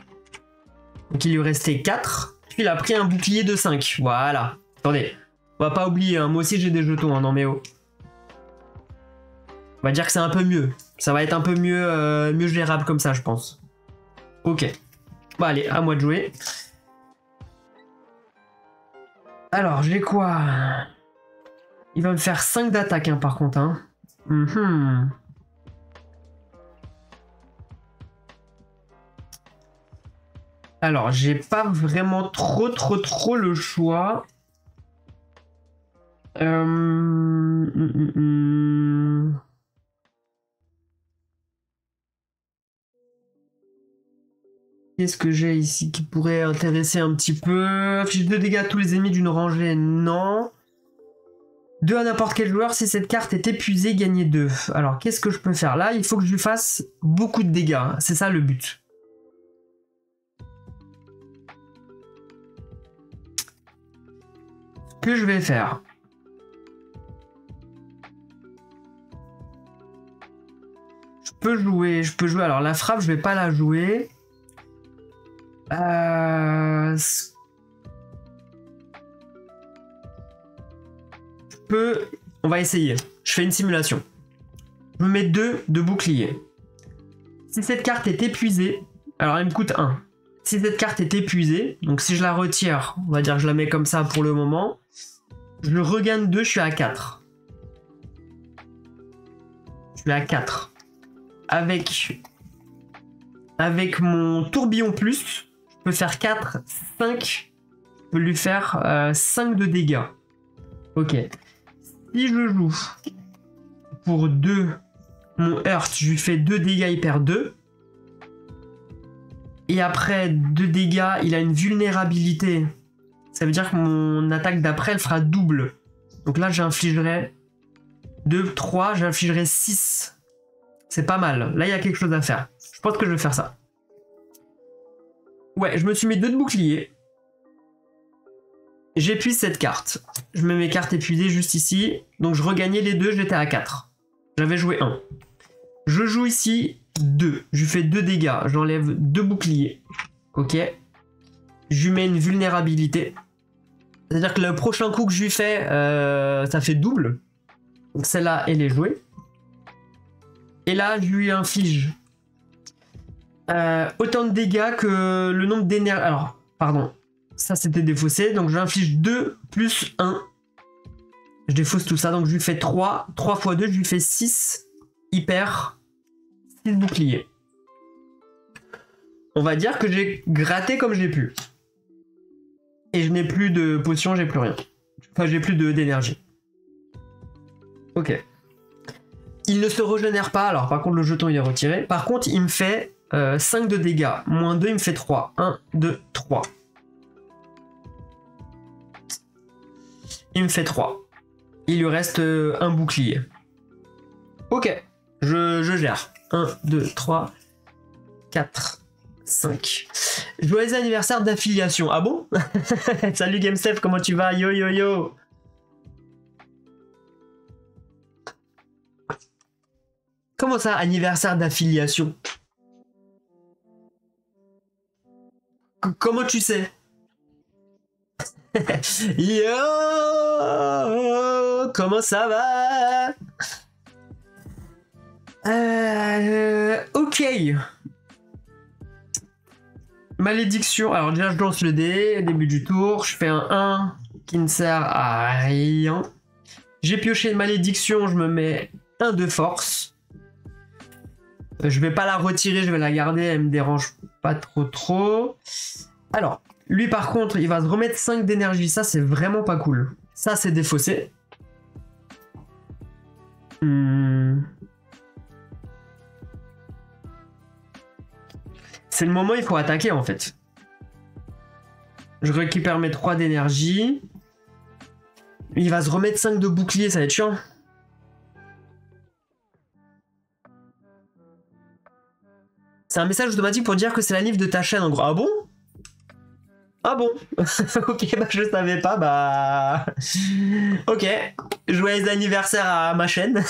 Donc il lui restait 4. Puis il a pris un bouclier de 5. Voilà. Attendez, on va pas oublier, hein. Moi aussi j'ai des jetons, hein. Non mais oh. On va dire que c'est un peu mieux. Ça va être un peu mieux, mieux gérable comme ça, je pense. Ok. Bon allez, à moi de jouer. Alors, j'ai quoi? Il va me faire 5 d'attaque, hein, par contre. Hein. Alors, j'ai pas vraiment trop le choix. Qu'est-ce que j'ai ici qui pourrait intéresser un petit peu? Affiche 2 dégâts à tous les ennemis d'une rangée, non. 2 à n'importe quel joueur, si cette carte est épuisée, gagnez 2. Alors, qu'est-ce que je peux faire? Là, il faut que je lui fasse beaucoup de dégâts. C'est ça le but. Ce que je vais faire... Je peux jouer. Alors, la frappe, je vais pas la jouer. On va essayer. Je fais une simulation. Je me mets 2 de bouclier. Si cette carte est épuisée, alors elle me coûte 1. Si cette carte est épuisée, donc si je la retire, on va dire que je la mets comme ça pour le moment, je regagne 2, je suis à 4. Je suis à 4. Avec mon tourbillon plus, je peux faire 4, 5. Je peux lui faire 5 de dégâts. Ok. Si je joue pour 2, mon Hurt, je lui fais 2 dégâts, il perd 2. Et après 2 dégâts, il a une vulnérabilité. Ça veut dire que mon attaque d'après, elle fera double. Donc là, j'infligerai 2, 3, j'infligerai 6. C'est pas mal. Là, il y a quelque chose à faire. Je pense que je vais faire ça. Ouais, je me suis mis 2 de bouclier. J'épuise cette carte. Je mets mes cartes épuisées juste ici. Donc je regagnais les 2, j'étais à 4. J'avais joué 1. Je joue ici 2. Je lui fais 2 dégâts. J'enlève 2 boucliers. Ok. Je lui mets une vulnérabilité. C'est-à-dire que le prochain coup que je lui fais, ça fait double. Donc celle-là, elle est jouée. Et là, je lui inflige autant de dégâts que le nombre d'énergie. Alors, pardon. Ça, c'était défaussé. Donc, je lui inflige 2 plus 1. Je défausse tout ça. Donc, je lui fais 3. 3 fois 2, je lui fais 6. Hyper. 6 boucliers. On va dire que j'ai gratté comme j'ai pu. Et je n'ai plus de potions, j'ai plus rien. Enfin, j'ai plus d'énergie. Ok. Il ne se régénère pas. Alors, par contre, le jeton, il est retiré. Par contre, il me fait 5 de dégâts. Moins 2, il me fait 3. 1, 2, 3. Il me fait 3. Il lui reste un bouclier. Ok, je gère. 1, 2, 3, 4, 5. Joyeux anniversaire d'affiliation. Ah bon? Salut GameStep, comment tu vas? Yo yo yo. Comment ça, anniversaire d'affiliation? Comment tu sais? Yo, comment ça va? Ok. Malédiction. Alors déjà, je lance le dé au début du tour. Je fais un 1 qui ne sert à rien. J'ai pioché une malédiction. Je me mets un de force. Je vais pas la retirer. Je vais la garder. Elle me dérange pas trop. Alors. Lui, par contre, il va se remettre 5 d'énergie. Ça, c'est vraiment pas cool. Ça, c'est défaussé. C'est le moment où il faut attaquer, en fait. Je récupère mes 3 d'énergie. Il va se remettre 5 de bouclier, ça va être chiant. C'est un message automatique pour dire que c'est la livre de ta chaîne en gros. Ah bon? Ah bon? Ok, bah je savais pas, bah... Ok, joyeux anniversaire à ma chaîne.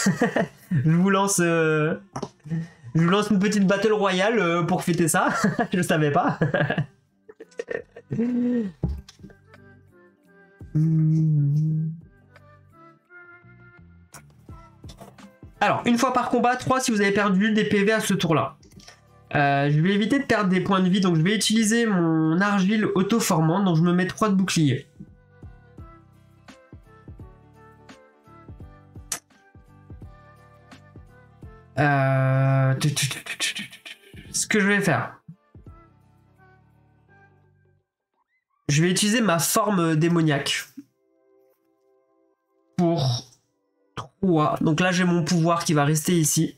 Je vous lance une petite battle royale pour fêter ça. Je savais pas. Alors, une fois par combat, 3 si vous avez perdu des PV à ce tour-là. Je vais éviter de perdre des points de vie, donc je vais utiliser mon argile auto-formante, donc je me mets 3 de bouclier. Ce que je vais faire, je vais utiliser ma forme démoniaque pour 3. Donc là, j'ai mon pouvoir qui va rester ici.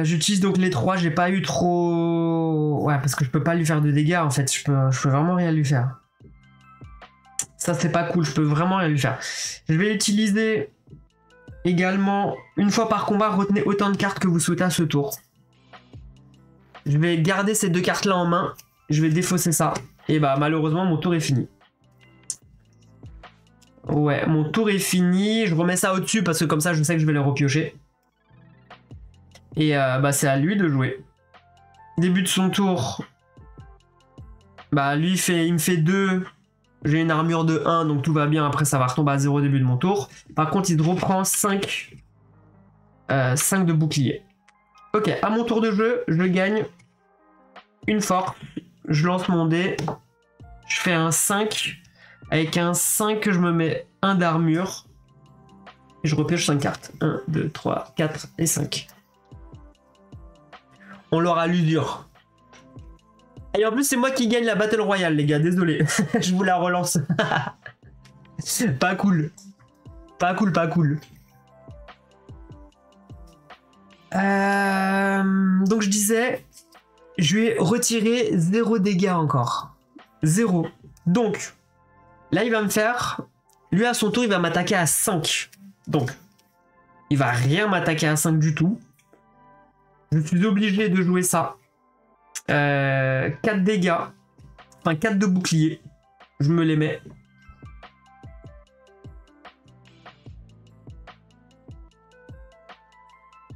J'utilise donc les 3, j'ai pas eu trop... Ouais, parce que je peux pas lui faire de dégâts en fait, je peux vraiment rien lui faire. Ça c'est pas cool, je peux vraiment rien lui faire. Je vais utiliser également, une fois par combat, retenez autant de cartes que vous souhaitez à ce tour. Je vais garder ces 2 cartes là en main, je vais défausser ça, et bah malheureusement mon tour est fini. Ouais, mon tour est fini, je remets ça au-dessus parce que comme ça je sais que je vais les repiocher. Et bah c'est à lui de jouer. Début de son tour. Bah lui il me fait 2. J'ai une armure de 1 donc tout va bien. Après ça va retomber à 0 au début de mon tour. Par contre il reprend 5 de bouclier. Ok, à mon tour de jeu, je gagne une force. Je lance mon dé. Je fais un 5. Avec un 5 je me mets 1 d'armure. Et je repioche 5 cartes. 1, 2, 3, 4 et 5. On l'aura lu dur. Et en plus, c'est moi qui gagne la Battle Royale, les gars. Désolé. Je vous la relance. Pas cool. Pas cool, pas cool. Donc, je disais, je vais retirer 0 dégâts encore. 0. Donc, là, il va me faire... Lui, à son tour, il va m'attaquer à 5. Donc, il va rien m'attaquer à 5 du tout. Je suis obligé de jouer ça. 4 dégâts. Enfin, 4 de bouclier. Je me les mets.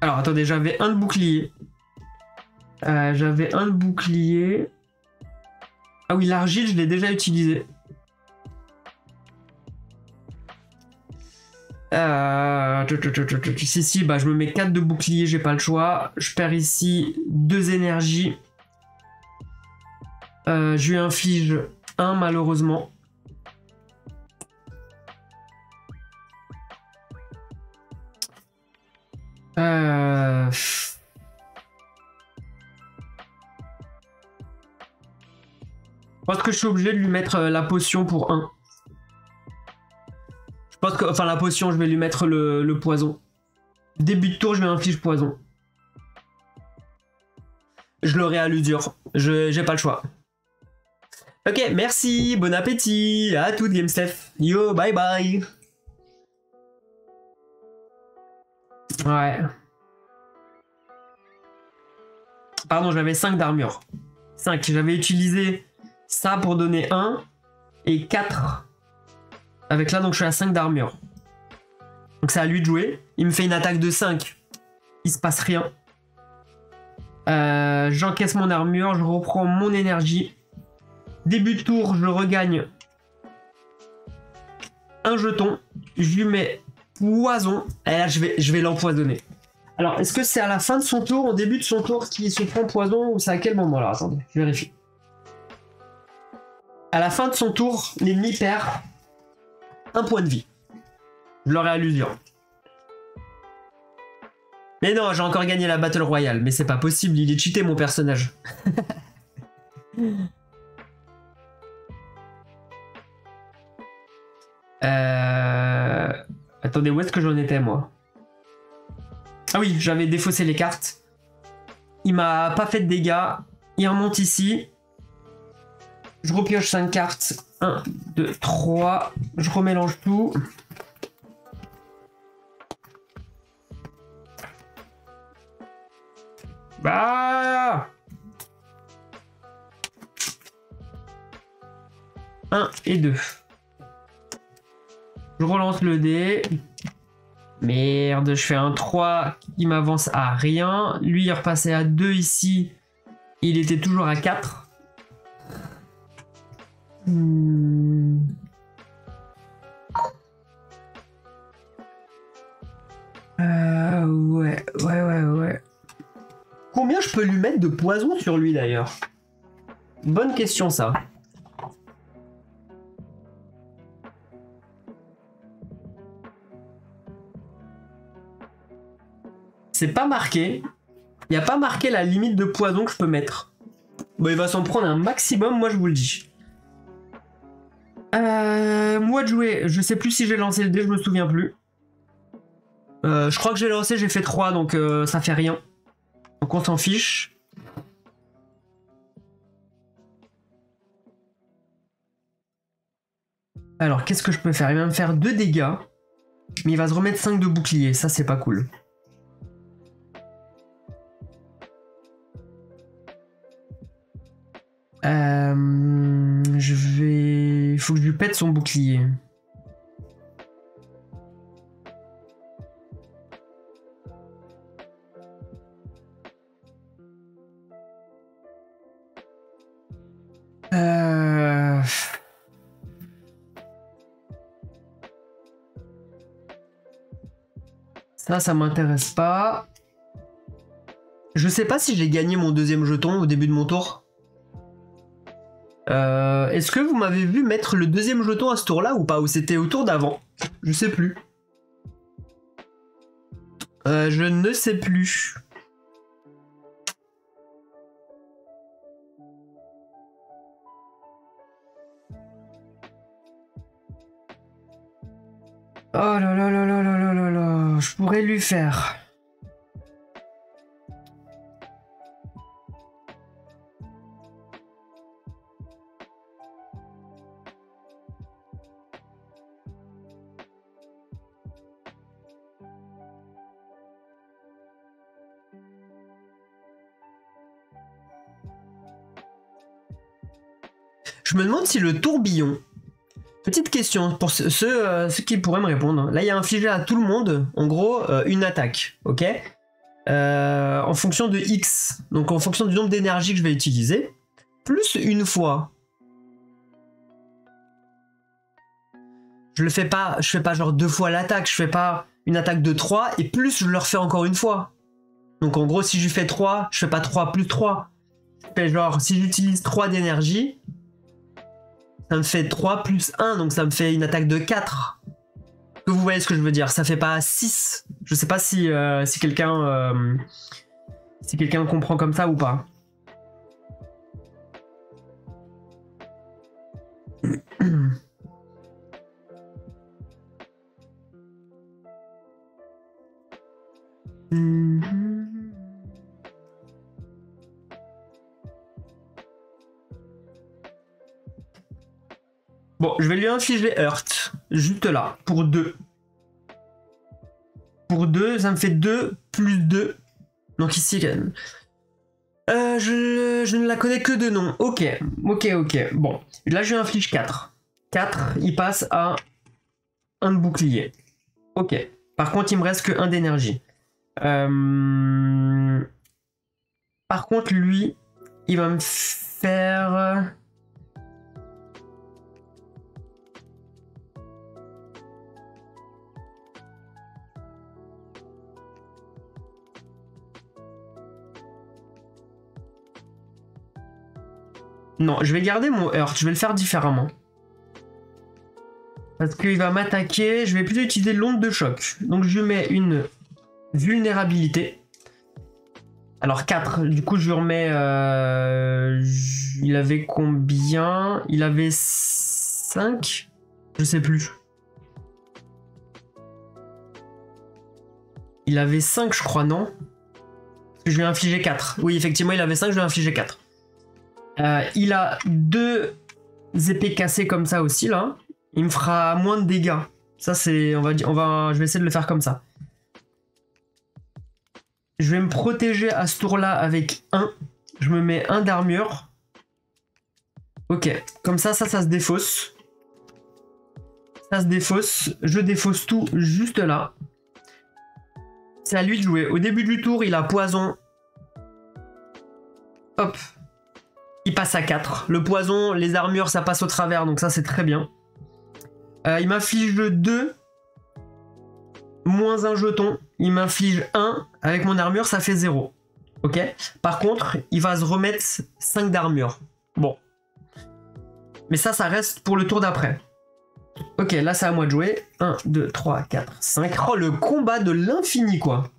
Alors, attendez, j'avais 1 de bouclier. J'avais 1 de bouclier. Ah oui, l'argile, je l'ai déjà utilisé. Si, bah je me mets 4 de bouclier, j'ai pas le choix. Je perds ici 2 énergies. Je lui inflige 1 malheureusement. Je pense que je suis obligé de lui mettre la potion pour 1. Je pense que, enfin la potion, je vais lui mettre le poison. Début de tour, je vais inflige poison. Je l'aurai à l'usure. J'ai pas le choix. Ok, merci, bon appétit. À toute GameStef. Yo, bye bye. Ouais. Pardon, j'avais 5 d'armure. 5. J'avais utilisé ça pour donner 1 et 4. Avec là, donc je suis à 5 d'armure. Donc c'est à lui de jouer. Il me fait une attaque de 5. Il se passe rien. J'encaisse mon armure. Je reprends mon énergie. Début de tour, je regagne un jeton. Je lui mets poison. Et là, je vais l'empoisonner. Alors, est-ce que c'est à la fin de son tour, au début de son tour, qu'il se prend poison ou c'est à quel moment? Alors, attendez, je vérifie. À la fin de son tour, l'ennemi perd 1 point de vie. Je l'aurai à l'usure. Mais non, j'ai encore gagné la Battle Royale. Mais c'est pas possible, il est cheaté mon personnage. Attendez, où est-ce que j'en étais moi? Ah oui, j'avais défaussé les cartes. Il m'a pas fait de dégâts. Il remonte ici. Je repioche 5 cartes. 1, 2, 3. Je remélange tout. Bah 1 et 2. Je relance le dé. Merde, je fais un 3 qui m'avance à rien. Lui, il est repassé à 2 ici. Il était toujours à 4. Ouais. Combien je peux lui mettre de poison sur lui d'ailleurs? Bonne question ça. C'est pas marqué. Il n'y a pas marqué la limite de poison que je peux mettre. Bon, il va s'en prendre un maximum, moi je vous le dis. Moi de jouer, je sais plus si j'ai lancé le dé, je me souviens plus. Je crois que j'ai lancé, j'ai fait 3, donc ça fait rien. Donc on s'en fiche. Alors, qu'est-ce que je peux faire? Il va me faire 2 dégâts. Mais il va se remettre 5 de bouclier, ça c'est pas cool. Il faut que je lui pète son bouclier. Ça m'intéresse pas. Je sais pas si j'ai gagné mon deuxième jeton au début de mon tour. Est-ce que vous m'avez vu mettre le deuxième jeton à ce tour-là ou pas? Ou c'était au tour d'avant? Je sais plus. Je ne sais plus. Oh là là là là là là là là. Je pourrais lui faire. Je me demande si le tourbillon... Petite question pour ceux qui pourraient me répondre. Là, il y a infligé à tout le monde, en gros, une attaque, ok? En fonction de X, donc en fonction du nombre d'énergie que je vais utiliser, plus une fois. Je fais pas genre 2 fois l'attaque, je fais pas une attaque de 3 et plus je le refais encore une fois. Donc en gros, si je lui fais 3, je fais pas 3 plus 3. Je fais genre, si j'utilise 3 d'énergie, ça me fait 3 plus 1, donc ça me fait une attaque de 4. Vous voyez ce que je veux dire, ça fait pas 6. Je sais pas si quelqu'un comprend comme ça ou pas. Bon, je vais lui infliger Hurt, juste là, pour 2. Pour 2, ça me fait 2 plus 2. Donc ici, je ne la connais que de nom. Ok. Bon, là je lui inflige 4. 4, il passe à 1 de bouclier. Ok. Par contre, il me reste que 1 d'énergie. Par contre, lui, il va me faire... Non, je vais garder mon Hurt, je vais le faire différemment. Parce qu'il va m'attaquer, je vais plutôt utiliser l'onde de choc. Donc je lui mets une vulnérabilité. Alors 4, du coup je lui remets... il avait combien? Il avait 5? Je sais plus. Il avait 5 je crois, non? Je lui ai infligé 4. Oui, effectivement il avait 5, je lui ai infligé 4. Il a 2 épées cassées comme ça aussi là, il me fera moins de dégâts. Ça c'est, je vais essayer de le faire comme ça. Je vais me protéger à ce tour-là avec 1. Je me mets 1 d'armure. Ok, comme ça se défausse. Ça se défausse. Je défausse tout juste là. C'est à lui de jouer. Au début du tour, il a poison. Hop. Il passe à 4. Le poison, les armures, ça passe au travers, donc ça c'est très bien. Il m'inflige 2. Moins un jeton, il m'inflige 1, avec mon armure ça fait 0. Ok. Par contre, il va se remettre 5 d'armure. Bon. Mais ça reste pour le tour d'après. Ok, là c'est à moi de jouer. 1, 2, 3, 4, 5. Oh, le combat de l'infini quoi.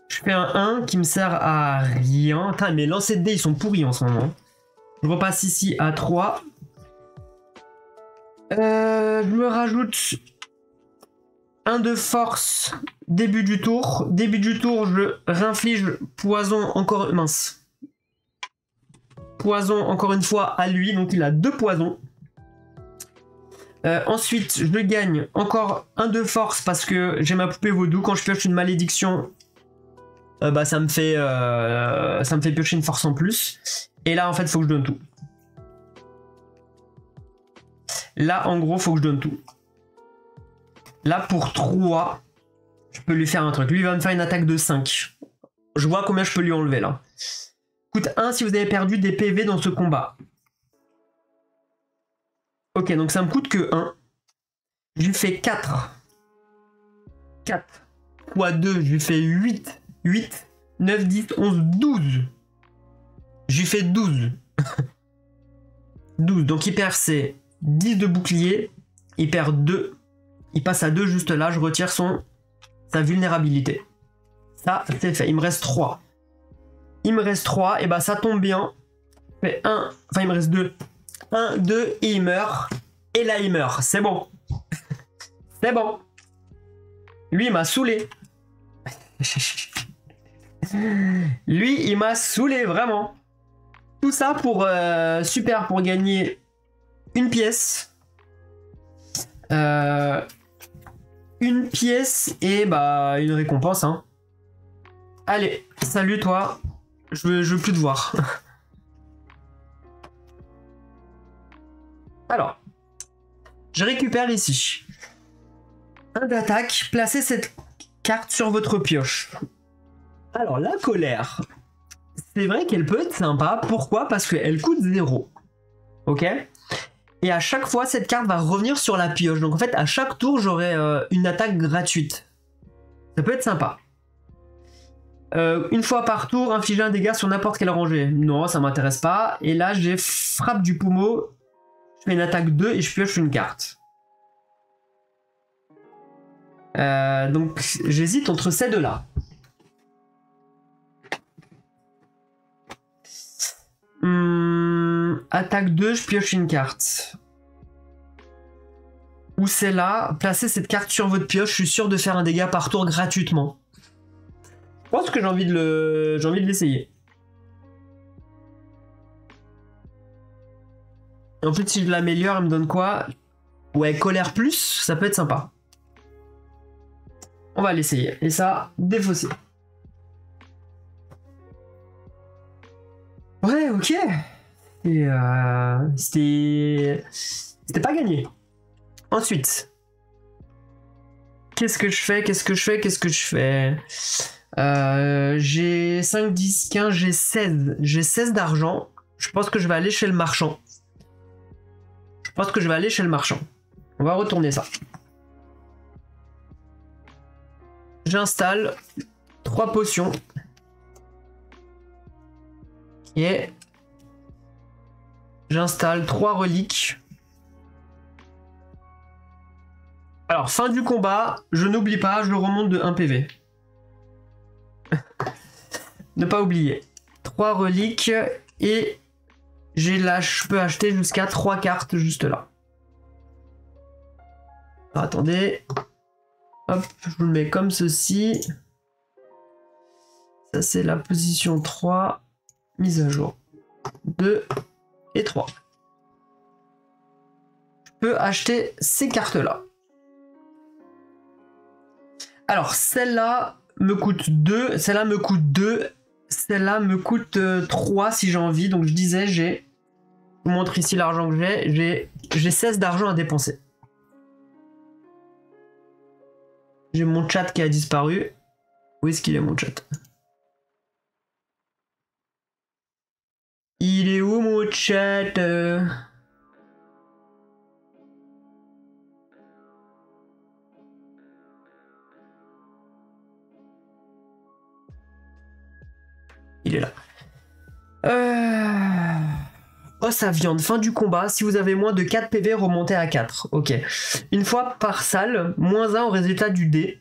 Je fais un 1 qui me sert à rien. Putain, mes lancers de dés ils sont pourris en ce moment. Je repasse ici à 3. Je me rajoute 1 de force début du tour. Début du tour, je réinflige poison encore... Mince. Poison encore une fois à lui, donc il a 2 poisons. Ensuite, je gagne encore 1 de force parce que j'ai ma poupée vaudou. Quand je pioche une malédiction, ça me fait piocher une force en plus. Et là, en fait, il faut que je donne tout. Là, en gros, faut que je donne tout. Là, pour 3, je peux lui faire un truc. Lui, il va me faire une attaque de 5. Je vois combien je peux lui enlever, là. Coûte 1 si vous avez perdu des PV dans ce combat. Ok, donc ça me coûte que 1. Je lui fais 4. 4 fois 2, je lui fais 8. 8, 9, 10, 11, 12. Je lui fais 12. 12, donc il perd ses 10 de bouclier. Il perd 2. Il passe à 2 juste là. Je retire sa vulnérabilité. Ça, c'est fait. Il me reste 3. Il me reste 3. Et bah ça tombe bien. Je fais 1. Enfin, il me reste 2. 1, 2 et il meurt. Et là, il meurt. C'est bon. C'est bon. Lui, il m'a saoulé. Lui, il m'a saoulé, vraiment. Tout ça pour super pour gagner une pièce. Une pièce et bah une récompense. Hein. Allez, salut toi. Je veux plus te voir. Alors, je récupère ici. 1 d'attaque. Placez cette carte sur votre pioche. Alors, la colère. C'est vrai qu'elle peut être sympa. Pourquoi? Parce qu'elle coûte 0. Ok? Et à chaque fois, cette carte va revenir sur la pioche. Donc en fait, à chaque tour, j'aurai une attaque gratuite. Ça peut être sympa. Une fois par tour, infliger un dégât sur n'importe quelle rangée. Non, ça m'intéresse pas. Et là, j'ai frappe du pommeau. Je fais une attaque 2 et je pioche une carte. Donc j'hésite entre ces deux-là. Attaque 2, je pioche une carte. Ou celle-là, placez cette carte sur votre pioche, je suis sûr de faire un dégât par tour gratuitement. Je pense que j'ai envie de l'essayer. En plus, si je l'améliore, elle me donne quoi? Ouais, colère plus, ça peut être sympa. On va l'essayer. Et ça, défausser. Ouais, ok. Et c'était pas gagné. Ensuite, qu'est-ce que je fais? J'ai 5, 10, 15, j'ai 16. J'ai 16 d'argent. Je pense que je vais aller chez le marchand. On va retourner ça. J'installe 3 potions. Et j'installe 3 reliques. Alors, fin du combat, je n'oublie pas, je le remonte de 1 PV. Ne pas oublier. 3 reliques et je peux acheter jusqu'à 3 cartes juste là. Alors, attendez. Hop, je vous le mets comme ceci. Ça, c'est la position 3. Mise à jour. 2 et 3. Je peux acheter ces cartes-là. Alors, celle-là me coûte 2, celle-là me coûte 2, celle-là me coûte 3 si j'ai envie. Donc je disais, je vous montre ici l'argent que j'ai 16 d'argent à dépenser. J'ai mon chat qui a disparu. Où est-ce qu'il est mon chat? Il est où mon chat? Il est là. Oh, sa viande. Fin du combat. Si vous avez moins de 4 PV, remontez à 4. Ok. Une fois par salle, moins 1 au résultat du dé.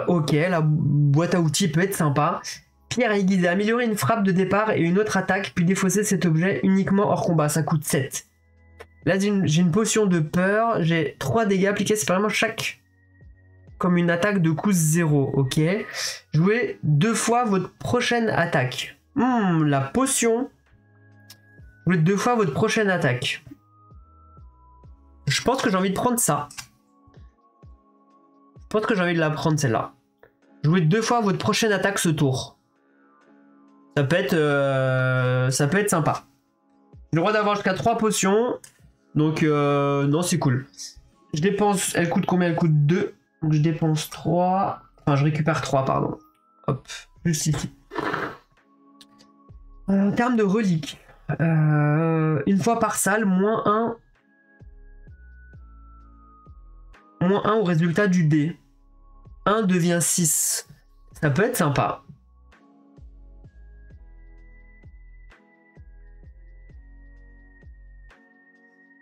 Ok, la boîte à outils peut être sympa. Pierre aiguisée. Améliorer une frappe de départ et une autre attaque, puis défausser cet objet uniquement hors combat. Ça coûte 7. Là, j'ai une potion de peur. J'ai 3 dégâts appliqués séparément chaque comme une attaque de coût 0. Ok. Jouez 2 fois votre prochaine attaque. La potion. Jouez 2 fois votre prochaine attaque. Je pense que j'ai envie de prendre ça. Je pense que j'ai envie de la prendre celle-là. Jouez 2 fois votre prochaine attaque ce tour. Ça peut être sympa. J'ai le droit d'avoir jusqu'à 3 potions. Donc non, c'est cool. Je dépense. Elle coûte combien? Elle coûte 2. Donc je dépense 3. Enfin, je récupère 3, pardon. Hop, juste ici. En termes de reliques. Une fois par salle, moins 1. Moins 1 au résultat du dé. 1 devient 6. Ça peut être sympa.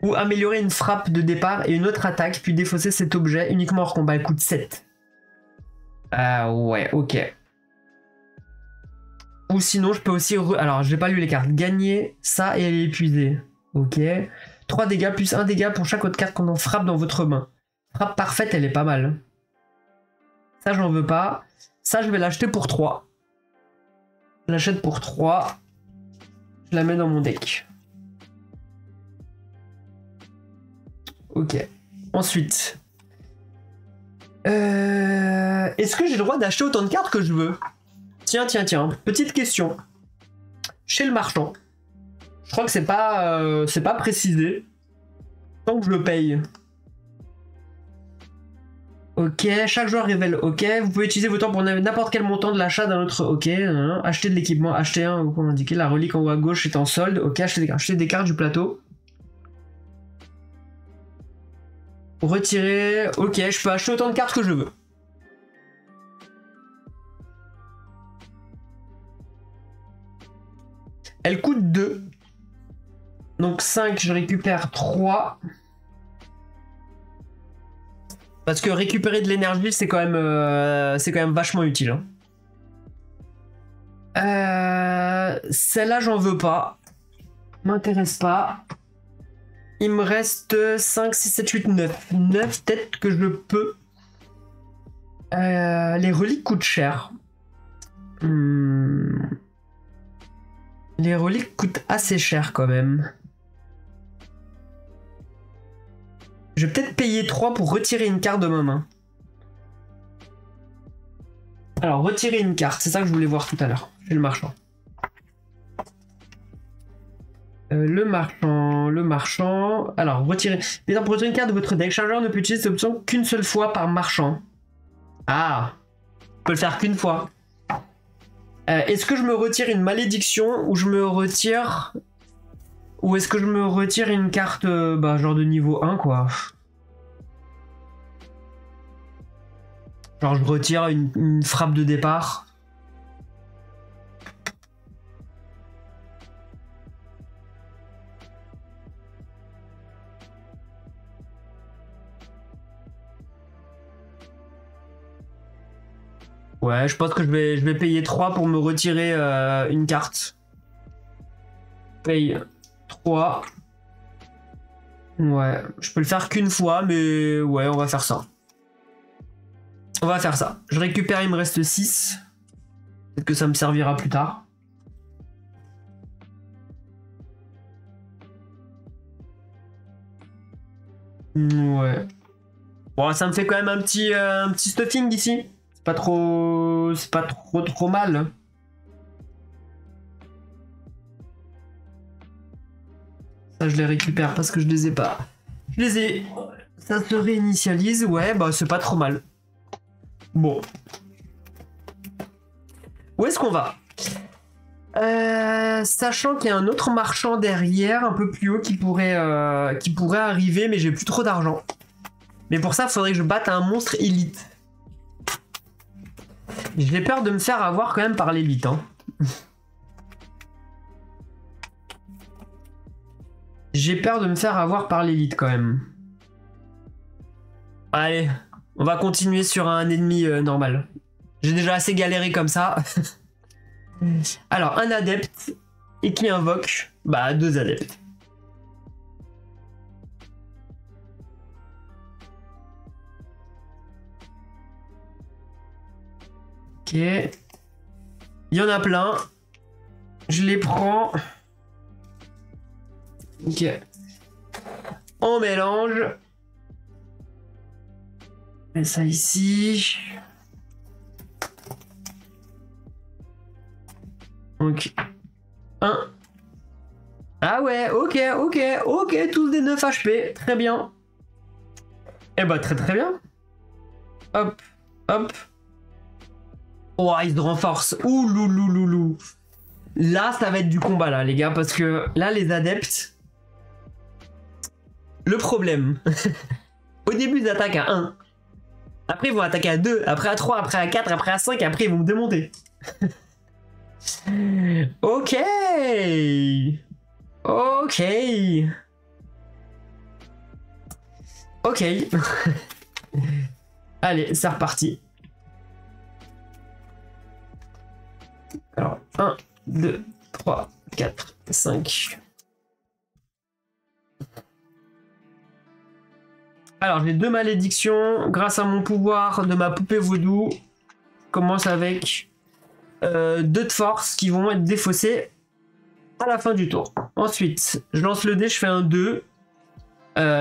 Ou améliorer une frappe de départ et une autre attaque, puis défausser cet objet uniquement hors combat. Elle coûte 7. Ouais, ok. Ou sinon, je peux aussi... Alors, j'ai pas lu les cartes. Gagner ça et elle est épuisée. Ok. 3 dégâts plus 1 dégât pour chaque autre carte qu'on en frappe dans votre main. Frappe parfaite, elle est pas mal. Ça, j'en veux pas. Ça, je vais l'acheter pour 3. Je l'achète pour 3. Je la mets dans mon deck. Ok. Ensuite. Est-ce que j'ai le droit d'acheter autant de cartes que je veux? Tiens. Petite question. Chez le marchand. Je crois que c'est pas précisé. Tant que je le paye. Ok, chaque joueur révèle ok. Vous pouvez utiliser vos temps pour n'importe quel montant de l'achat d'un autre. Ok, acheter de l'équipement, acheter un, ou comment indiquer, la relique en haut à gauche est en solde. Ok, acheter des cartes du plateau. Retirer. Ok, je peux acheter autant de cartes que je veux. Elle coûte 2. Donc 5, je récupère 3. Parce que récupérer de l'énergie, c'est quand même vachement utile. Celle-là, j'en veux pas. M'intéresse pas. Il me reste 5, 6, 7, 8, 9. 9, peut-être que je peux. Les reliques coûtent cher. Les reliques coûtent assez cher quand même. Je vais peut-être payer 3 pour retirer une carte de ma main. Alors, retirer une carte, c'est ça que je voulais voir tout à l'heure. Chez le marchand. Le marchand. Alors, retirer. Mais pour retirer une carte de votre deck, chargeur ne peut utiliser cette option qu'une seule fois par marchand. Ah, je peux le faire qu'une fois. Est-ce que je me retire une malédiction ou je me retire... Ou est-ce que je me retire une carte, genre de niveau 1, quoi? Genre je retire une frappe de départ. Ouais, je pense que je vais payer 3 pour me retirer une carte. Paye 3. Ouais, je peux le faire qu'une fois, mais ouais, on va faire ça. On va faire ça. Je récupère, il me reste 6. Peut-être que ça me servira plus tard. Ouais. Bon, ça me fait quand même un petit stuffing ici. C'est pas trop... C'est pas trop mal. Ça, je les récupère parce que je les ai pas. Je les ai... Ça se réinitialise. Ouais, bah c'est pas trop mal. Bon. Où est-ce qu'on va? Sachant qu'il y a un autre marchand derrière, un peu plus haut, qui pourrait arriver, mais j'ai plus trop d'argent. Mais pour ça, il faudrait que je batte un monstre élite. J'ai peur de me faire avoir quand même par l'élite. Hein. J'ai peur de me faire avoir par l'élite quand même. Allez, on va continuer sur un ennemi normal. J'ai déjà assez galéré comme ça. Alors, un adepte et qui invoque, bah 2 adeptes. Ok. Il y en a plein. Je les prends. Ok. On mélange. Mets ça ici. Donc, 1. Ah ouais, ok, tous des 9 HP. Très bien. Eh bah, très bien. Hop, hop. Oh, il se renforce. Ouh, loulou. Là, ça va être du combat, là, les gars, parce que là, les adeptes... Le problème... Au début, ils attaquent à 1. Après, ils vont attaquer à 2. Après à 3. Après à 4. Après à 5. Après, ils vont me démonter. Ok. Ok. Ok. Allez, c'est reparti. Alors, 1, 2, 3, 4, 5. Alors, j'ai 2 malédictions. Grâce à mon pouvoir de ma poupée vaudou, je commence avec 2 de force qui vont être défaussés à la fin du tour. Ensuite, je lance le dé, je fais un 2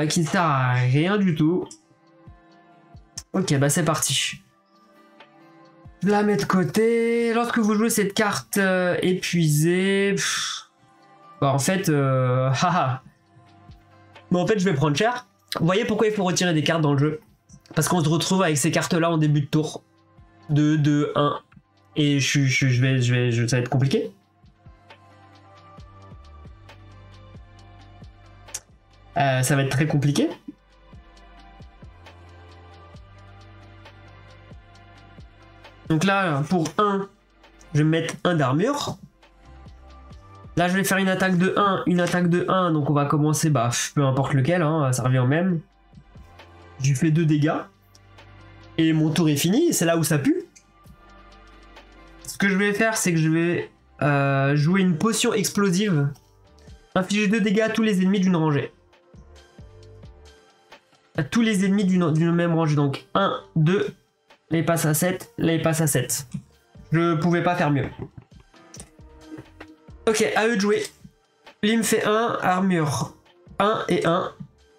qui ne sert à rien du tout. Ok, bah c'est parti. Je la mets de côté. Lorsque vous jouez cette carte épuisée... Bah en fait... haha. Mais en fait, je vais prendre cher. Vous voyez pourquoi il faut retirer des cartes dans le jeu? Parce qu'on se retrouve avec ces cartes-là en début de tour. 2, 2, 1. Et ça va être compliqué. Ça va être très compliqué. Donc là, pour 1, je vais mettre 1 d'armure. Là, je vais faire une attaque de 1, une attaque de 1. Donc on va commencer, bah, peu importe lequel, hein, ça revient au même. Je lui fais 2 dégâts. Et mon tour est fini, c'est là où ça pue. Ce que je vais faire, c'est que je vais jouer une potion explosive. Infliger 2 dégâts à tous les ennemis d'une rangée. À tous les ennemis d'une même rangée. Donc 1, 2, là il passe à 7, là il passe à 7. Je pouvais pas faire mieux. Ok, à eux de jouer. Lui me fait 1, armure 1 et 1.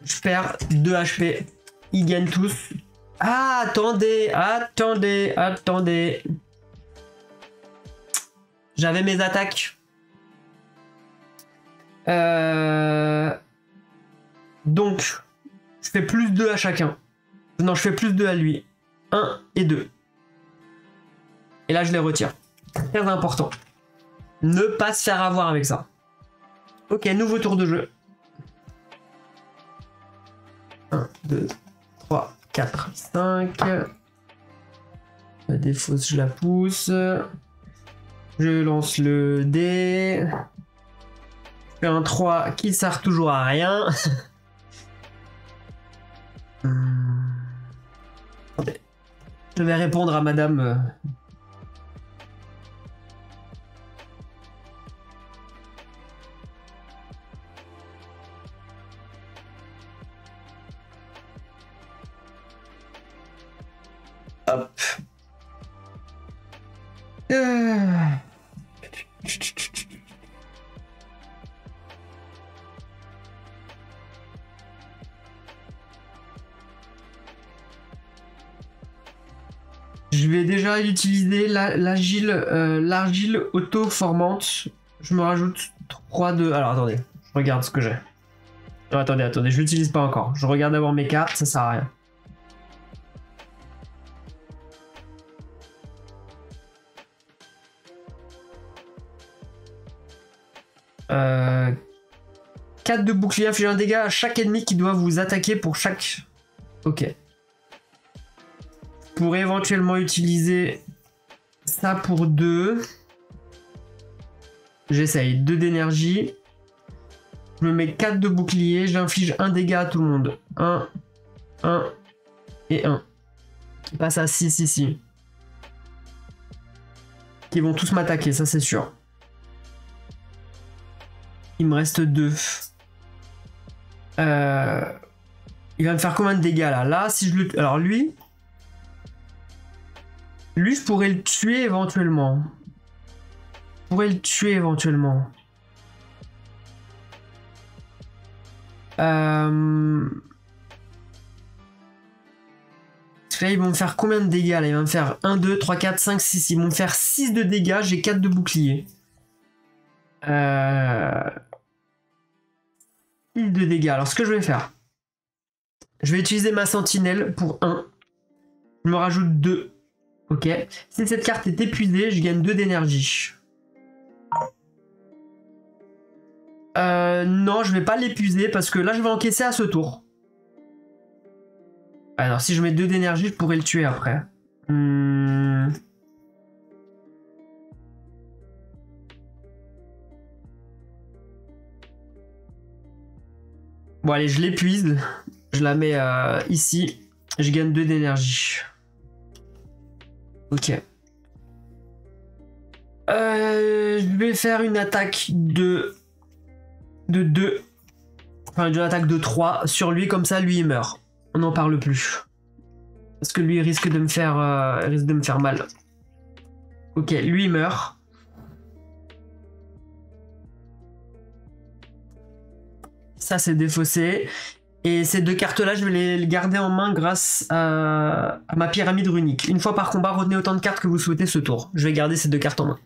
Je perds 2 HP. Ils gagnent tous. Ah, attendez. J'avais mes attaques. Donc, je fais plus 2 à chacun. Non, je fais plus 2 à lui. 1 et 2. Et là, je les retire. Très important. Ne pas se faire avoir avec ça. Ok, nouveau tour de jeu. 1, 2, 3, 4, 5. La défausse, je la pousse. Je lance le dé. Je fais un 3 qui sert toujours à rien. Attendez. Je vais répondre à madame. Hop. Je vais déjà utiliser l'argile auto-formante. Je me rajoute 3 de... Alors attendez, je regarde ce que j'ai. Non, attendez, je l'utilise pas encore. Je regarde d'abord mes cartes, ça sert à rien. 4 de bouclier, inflige un dégât à chaque ennemi qui doit vous attaquer pour chaque... Ok. Je pourrais éventuellement utiliser ça pour 2. J'essaye 2 d'énergie. Je me mets 4 de bouclier, j'inflige un dégât à tout le monde. 1, 1 et 1. Qui passe à 6 ici. Qui vont tous m'attaquer, ça c'est sûr. Il me reste 2. Il va me faire combien de dégâts là? Là, si je le... Alors lui, je pourrais le tuer éventuellement. Là, ils vont me faire combien de dégâts là? Ils vont me faire 1, 2, 3, 4, 5, 6. Ils vont me faire 6 de dégâts. J'ai 4 de bouclier. 6 de dégâts. Alors, ce que je vais faire, je vais utiliser ma sentinelle pour 1. Je me rajoute 2. Ok. Si cette carte est épuisée, je gagne 2 d'énergie. Non, je vais pas l'épuiser parce que là, je vais encaisser à ce tour. Alors, si je mets 2 d'énergie, je pourrais le tuer après. Bon, allez, je l'épuise. Je la mets ici. Je gagne 2 d'énergie. Ok. Je vais faire une attaque de 2. Enfin, une attaque de 3 sur lui, comme ça, lui, il meurt. On n'en parle plus. Parce que lui, il risque de me faire mal. Ok, lui, il meurt. Ça, c'est défaussé. Et ces 2 cartes-là, je vais les garder en main grâce à ma pyramide runique. Une fois par combat, retenez autant de cartes que vous souhaitez ce tour. Je vais garder ces 2 cartes en main.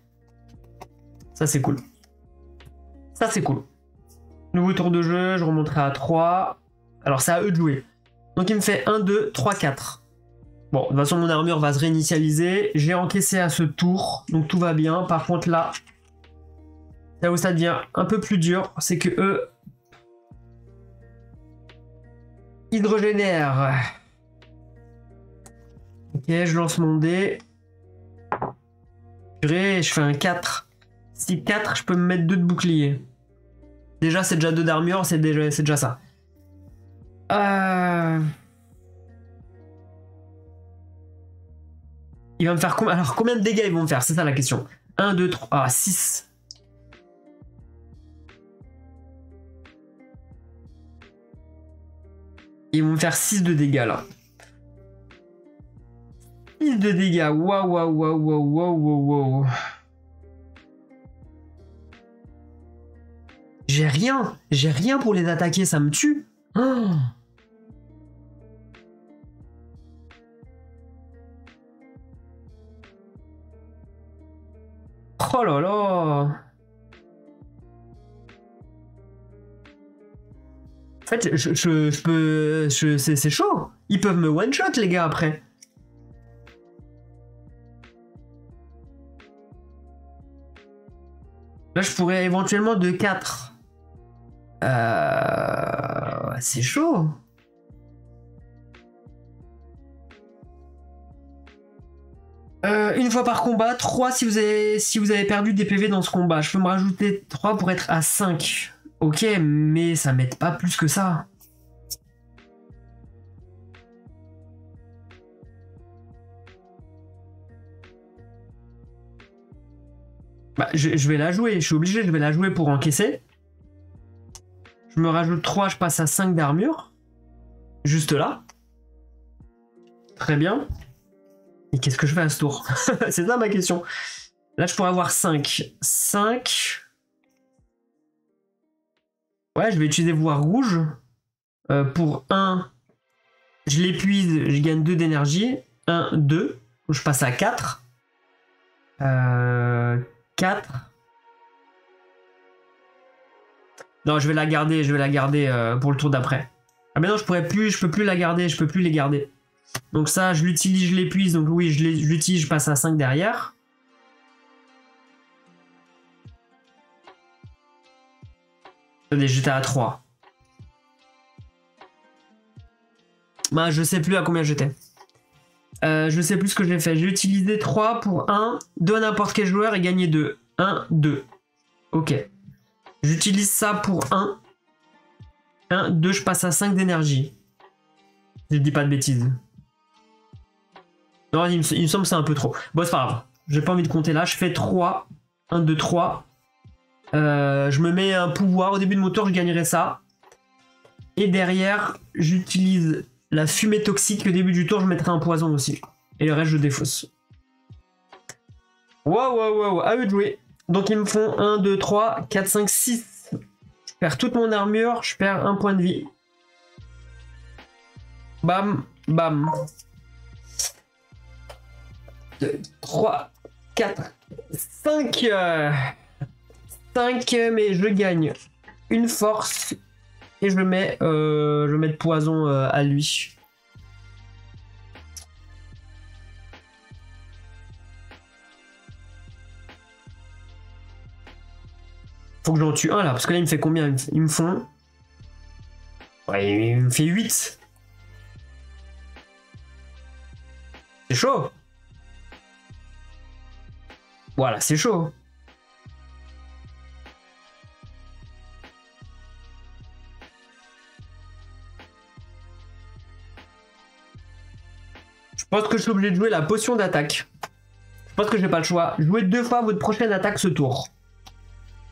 Ça, c'est cool. Ça, c'est cool. Nouveau tour de jeu, je remonterai à 3. Alors, c'est à eux de jouer. Donc, il me fait 1, 2, 3, 4. Bon, de toute façon, mon armure va se réinitialiser. J'ai encaissé à ce tour, donc tout va bien. Par contre, là où ça devient un peu plus dur, c'est que eux... hydrogénère. Ok, je lance mon dé. Je fais un 4. Si 4, je peux me mettre 2 de bouclier. Déjà, c'est déjà 2 d'armure, c'est déjà ça. Il va me faire combien? Alors, combien de dégâts ils vont me faire? C'est ça la question. 1, 2, 3... Ah, 6. Ils vont me faire 6 de dégâts là. 6 de dégâts. Waouh. J'ai rien pour les attaquer, ça me tue. Oh, oh là là. En fait, je peux... C'est chaud. Ils peuvent me one-shot, les gars, après. Là, je pourrais éventuellement de 4. C'est chaud. Une fois par combat, 3 si vous avez perdu des PV dans ce combat. Je peux me rajouter 3 pour être à 5. Ok, mais ça m'aide pas plus que ça. Bah, je vais la jouer, je suis obligé, je vais la jouer pour encaisser. Je me rajoute 3, je passe à 5 d'armure. Juste là. Très bien. Et qu'est-ce que je fais à ce tour? C'est ça ma question. Là, je pourrais avoir 5. 5... Ouais, je vais utiliser voie rouge. Pour 1, je l'épuise, je gagne 2 d'énergie. 1, 2. Je passe à 4. 4. Non, je vais la garder pour le tour d'après. Ah mais non, je peux plus la garder, je peux plus les garder. Donc ça, je l'utilise, je l'épuise, donc oui, je l'utilise, je passe à 5 derrière. Attendez, j'étais à 3. Bah, je sais plus à combien j'étais. Je sais plus ce que j'ai fait. J'ai utilisé 3 pour 1, 2 à n'importe quel joueur et gagner 2. 1, 2. Ok. J'utilise ça pour 1. 1, 2, je passe à 5 d'énergie. Je dis pas de bêtises. Non, il me semble que c'est un peu trop. Bon, c'est pas grave. J'ai pas envie de compter là. Je fais 3. 1, 2, 3. Je me mets un pouvoir. Au début de mon tour, je gagnerai ça. Et derrière, j'utilise la fumée toxique. Au début du tour, je mettrai un poison aussi. Et le reste, je défausse. Waouh. À eux de jouer. Donc, ils me font 1, 2, 3, 4, 5, 6. Je perds toute mon armure. Je perds un point de vie. Bam, bam. 2, 3, 4, 5. 5, mais je gagne une force. Et je mets de poison à lui. Faut que j'en tue un là, parce que là il me fait combien? Ils me font... Ouais, il me fait 8. C'est chaud. Voilà, c'est chaud. Je pense que je suis obligé de jouer la potion d'attaque. Je pense que j'ai pas le choix. Jouez 2 fois votre prochaine attaque ce tour.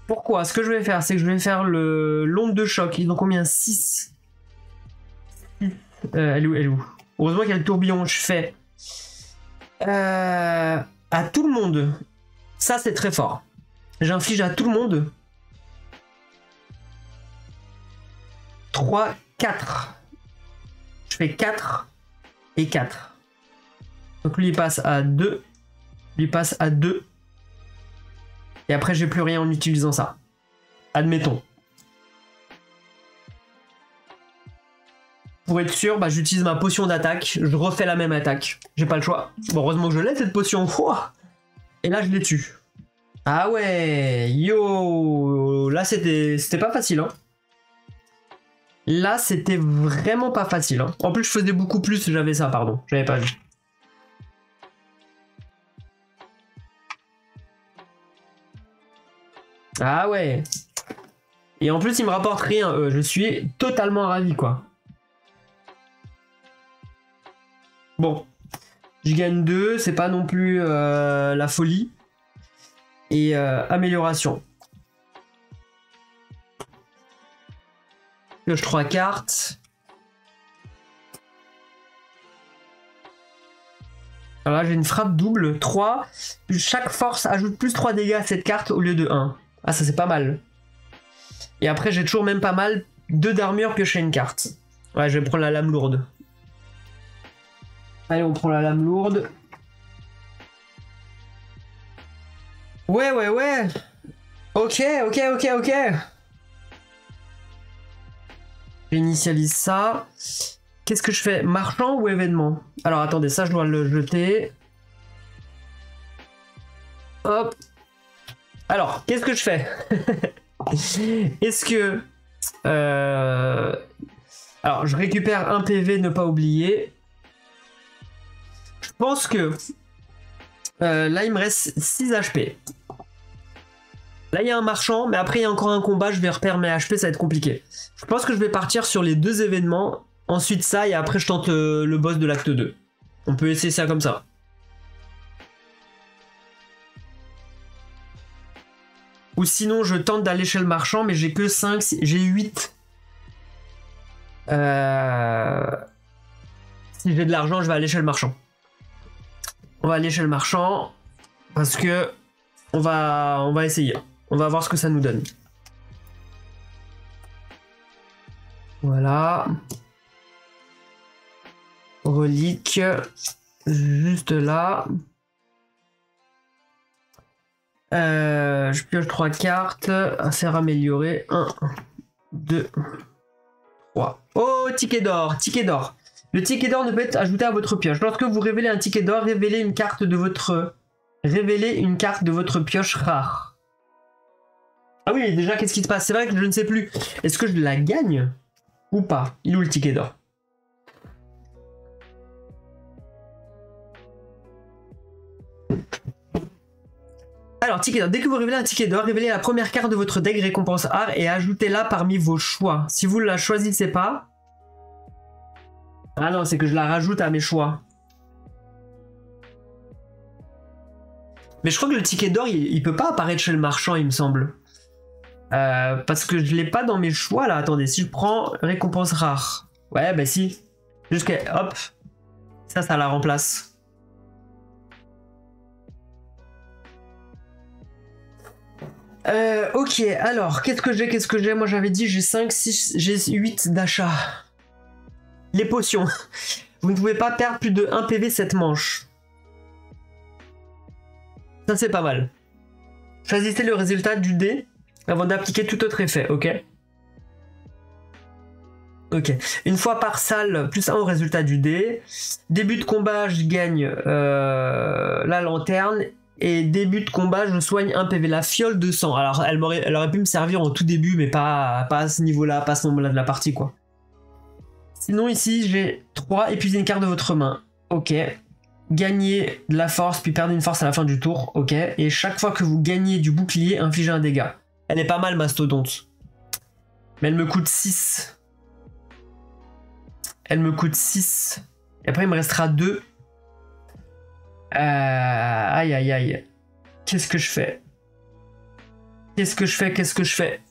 Pourquoi? Ce que je vais faire, c'est que je vais faire l'onde de choc. Ils ont combien? 6. Elle est où? Heureusement qu'il y a le tourbillon. Je fais à tout le monde. Ça, c'est très fort. J'inflige à tout le monde 3, 4. Je fais 4 et 4. Donc lui il passe à 2. Lui passe à 2. Et après j'ai plus rien en utilisant ça. Admettons. Pour être sûr, bah, j'utilise ma potion d'attaque. Je refais la même attaque. J'ai pas le choix. Bon, heureusement que je l'ai cette potion. Ouah. Et là je les tue. Ah ouais. Yo. Là c'était pas facile. Hein. Là c'était vraiment pas facile. Hein. En plus je faisais beaucoup plus. J'avais ça, pardon. J'avais pas vu. Ah ouais. Et en plus, il me rapporte rien. Je suis totalement ravi, quoi. Bon. Je gagne 2. C'est pas non plus la folie. Et amélioration. Pioche 3 cartes. Alors là, j'ai une frappe double. 3. Chaque force ajoute plus 3 dégâts à cette carte au lieu de 1. Ah, ça c'est pas mal. Et après, j'ai toujours même pas mal 2 d'armure piocher une carte. Ouais, je vais prendre la lame lourde. Allez, on prend la lame lourde. Ouais. Ok. J'initialise ça. Qu'est-ce que je fais? Marchand ou événement? Alors, attendez, ça, je dois le jeter. Hop. Alors, qu'est-ce que je fais? Est-ce que... Alors, je récupère un PV, ne pas oublier. Je pense que... là, il me reste 6 HP. Là, il y a un marchand, mais après, il y a encore un combat. Je vais repérer mes HP, ça va être compliqué. Je pense que je vais partir sur les 2 événements. Ensuite, ça, et après, je tente le boss de l'acte 2. On peut essayer ça comme ça. Ou sinon, je tente d'aller chez le marchand, mais j'ai que 5, j'ai 8. Si j'ai de l'argent, je vais aller chez le marchand. On va aller chez le marchand, parce que on va essayer. On va voir ce que ça nous donne. Voilà. Relique. juste là. Je pioche 3 cartes. Insert amélioré. 1, 2, 3. Oh, ticket d'or, ticket d'or. Le ticket d'or ne peut être ajouté à votre pioche. Lorsque vous révélez un ticket d'or, révélez une carte de votre pioche rare. Ah oui, déjà, qu'est-ce qui se passe? C'est vrai que je ne sais plus. Est-ce que je la gagne ou pas? Il est où le ticket d'or? Alors, ticket d'or. Dès que vous révélez un ticket d'or, révélez la première carte de votre deck récompense art et ajoutez-la parmi vos choix. Si vous ne la choisissez pas... Ah non, c'est que je la rajoute à mes choix. Mais je crois que le ticket d'or, il peut pas apparaître chez le marchand, il me semble. Parce que je l'ai pas dans mes choix, là. Attendez, si je prends récompense rare. Ouais, bah si. Jusqu'à... Hop. Ça la remplace. Ok, alors, qu'est-ce que j'ai? Moi, j'avais dit, j'ai 5, 6, j'ai 8 d'achat. Les potions. Vous ne pouvez pas perdre plus de 1 PV cette manche. Ça, c'est pas mal. Choisissez le résultat du dé avant d'appliquer tout autre effet, ok? Ok. Une fois par salle, plus 1 au résultat du dé. Début de combat, je gagne la lanterne. Et début de combat, je soigne 1 PV. La fiole de sang. Alors, elle aurait pu me servir en tout début, mais pas à ce niveau-là, pas à ce moment-là de la partie, quoi. Sinon, ici, j'ai 3. Épuisez une carte de votre main. Ok. Gagnez de la force, puis perdez une force à la fin du tour. Ok. Et chaque fois que vous gagnez du bouclier, infligez un dégât. Elle est pas mal, Mastodonte. Mais elle me coûte 6. Elle me coûte 6. Et après, il me restera 2. Aïe, aïe, aïe. Qu'est-ce que je fais? Qu'est-ce que je fais?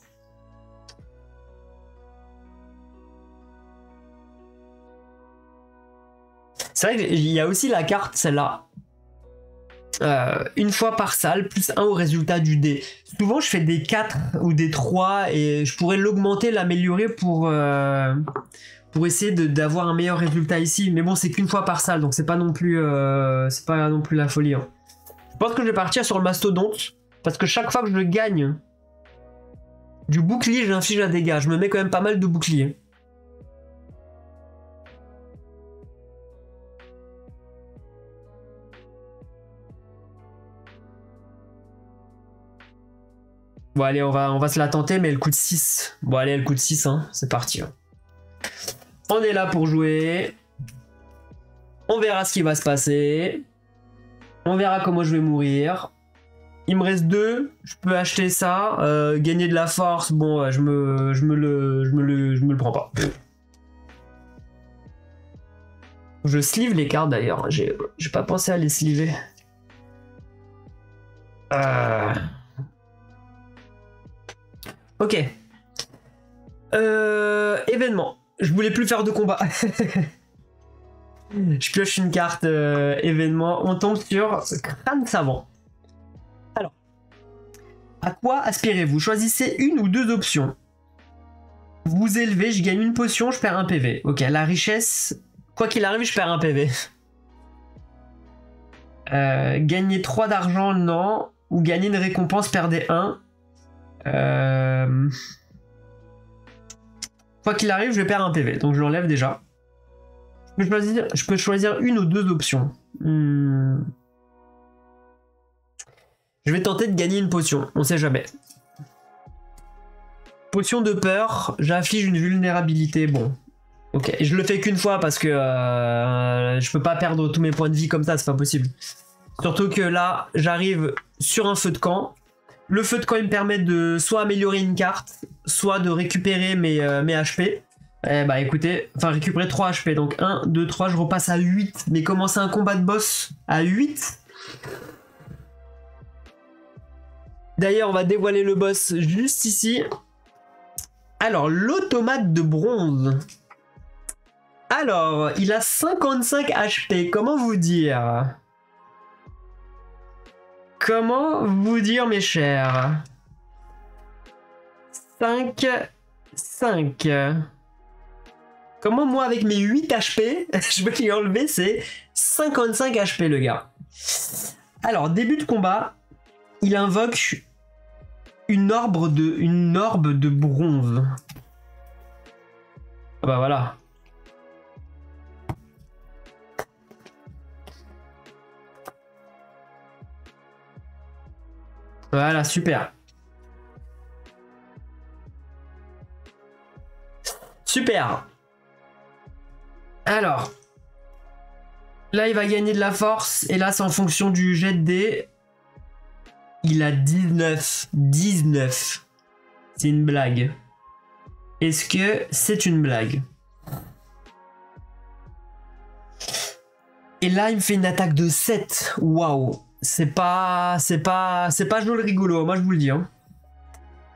C'est vrai qu'il y a aussi la carte, celle-là. Une fois par salle, plus 1 au résultat du dé. Souvent, je fais des 4 ou des 3 et je pourrais l'augmenter, l'améliorer pour essayer d'avoir un meilleur résultat ici. Mais bon, c'est qu'une fois par salle, donc c'est pas non plus la folie. Hein. Je pense que je vais partir sur le mastodonte parce que chaque fois que je gagne du bouclier, j'inflige un dégât. Je me mets quand même pas mal de boucliers. Bon allez, on va se la tenter, mais elle coûte 6. Bon allez, elle coûte 6, hein. C'est parti. Hein. On est là pour jouer. On verra ce qui va se passer. On verra comment je vais mourir. Il me reste 2. Je peux acheter ça. Gagner de la force. Bon, je me le prends pas. Je sleeve les cartes d'ailleurs. J'ai pas pensé à les sleever. Ok. Événement. Je voulais plus faire de combat. Je pioche une carte événement. On tombe sur crâne savant. Alors. À quoi aspirez-vous? Choisissez une ou 2 options. Vous élevez, je gagne une potion, je perds 1 PV. Ok, la richesse. Quoi qu'il arrive, je perds 1 PV. Gagner 3 d'argent, non. Ou gagner une récompense, perdez 1. Quoi qu'il arrive, je perds 1 PV, donc je l'enlève déjà. Je peux choisir une ou 2 options. Je vais tenter de gagner une potion, on sait jamais. Potion de peur, j'affiche une vulnérabilité, bon. Ok, je le fais qu'une fois parce que je peux pas perdre tous mes points de vie comme ça, c'est pas possible. Surtout que là, j'arrive sur un feu de camp. Le feu de camp, il me permet de soit améliorer une carte, soit de récupérer mes HP. Eh bah écoutez, enfin récupérer 3 HP. Donc 1, 2, 3, je repasse à 8. Mais commencer un combat de boss à 8. D'ailleurs, on va dévoiler le boss juste ici. Alors, l'automate de bronze. Alors, il a 55 HP. Comment vous dire ? Comment vous dire, mes chers? 5. Comment moi avec mes 8 HP, je vais lui enlever c'est 55 HP le gars. Alors, début de combat, il invoque une orbe de bronze. Ah bah voilà. Voilà, super. Super. Alors, là, il va gagner de la force. Et là, c'est en fonction du jet de dés. Il a 19. 19. C'est une blague. Est-ce que c'est une blague? Et là, il me fait une attaque de 7. Waouh. C'est pas joli rigolo, moi je vous le dis. Hein.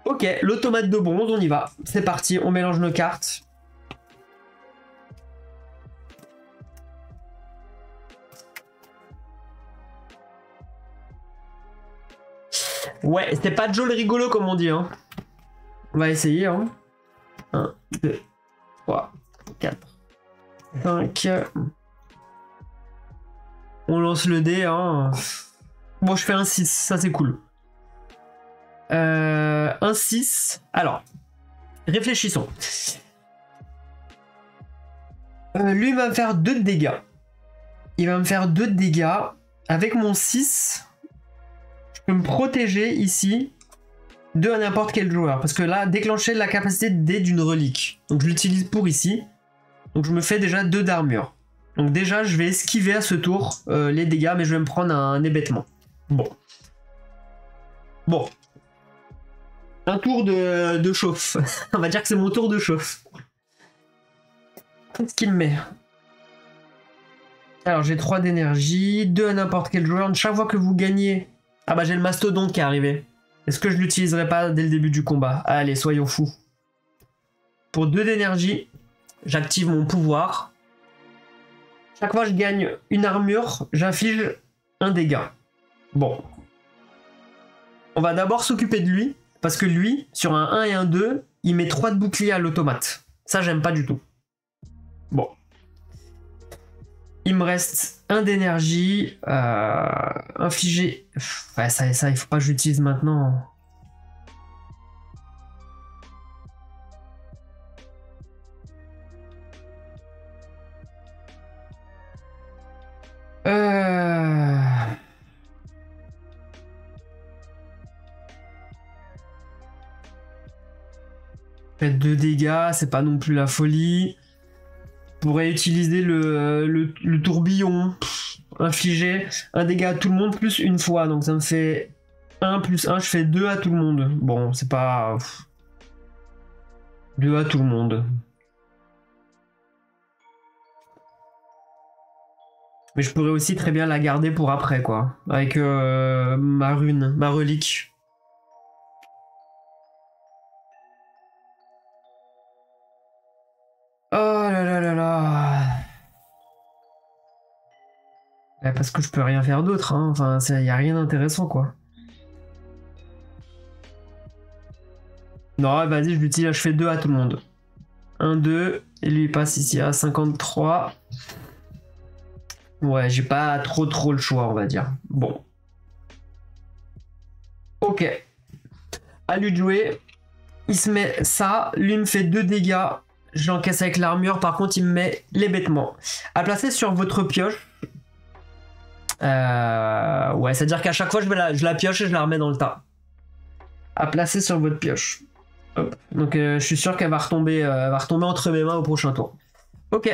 Ok, l'automate de bronze, on y va. C'est parti, on mélange nos cartes. Ouais, c'était pas joli rigolo comme on dit. Hein. On va essayer. Hein. 1, 2, 3, 4, 5. On lance le dé. Hein. Bon, je fais un 6, ça c'est cool. Un 6. Alors, réfléchissons. Lui va me faire 2 de dégâts. Il va me faire 2 de dégâts. Avec mon 6, je peux me protéger ici de n'importe quel joueur. Parce que là, déclencher la capacité de dé d'une relique. Donc je l'utilise pour ici. Donc je me fais déjà 2 d'armure. Donc déjà, je vais esquiver à ce tour les dégâts, mais je vais me prendre un hébétement. Bon. Bon. Un tour de chauffe. On va dire que c'est mon tour de chauffe. Qu'est-ce qu'il me met? Alors j'ai 3 d'énergie, 2 à n'importe quel joueur. Chaque fois que vous gagnez... Ah bah j'ai le mastodonte qui est arrivé. Est-ce que je l'utiliserai pas dès le début du combat? Allez, soyons fous. Pour 2 d'énergie, j'active mon pouvoir. Chaque fois que je gagne une armure, j'inflige un dégât. Bon. On va d'abord s'occuper de lui, parce que lui, sur un 1 et un 2, il met 3 de bouclier à l'automate. Ça, j'aime pas du tout. Bon. Il me reste 1 d'énergie. Infliger... Ouais, ça, il faut pas que j'utilise maintenant. Fait 2 dégâts, c'est pas non plus la folie. Je pourrais utiliser le tourbillon. Infliger un dégât à tout le monde plus une fois. Donc ça me fait 1 plus 1, je fais 2 à tout le monde. Bon, c'est pas... 2 à tout le monde. Mais je pourrais aussi très bien la garder pour après, quoi. Avec ma rune, ma relique. Oh là là là là. Parce que je peux rien faire d'autre, hein. Enfin, il n'y a rien d'intéressant, quoi. Non, vas-y, je l'utilise, je fais 2 à tout le monde. 1, 2, et lui il passe ici à 53. Ouais, j'ai pas trop le choix, on va dire. Bon. Ok. À lui de jouer. Il se met ça, lui me fait 2 dégâts. J'encaisse avec l'armure, par contre il me met les bêtements. À placer sur votre pioche. Ouais, c'est-à-dire qu'à chaque fois je la pioche et je la remets dans le tas. À placer sur votre pioche. Hop. Donc je suis sûr qu'elle va retomber entre mes mains au prochain tour. Ok.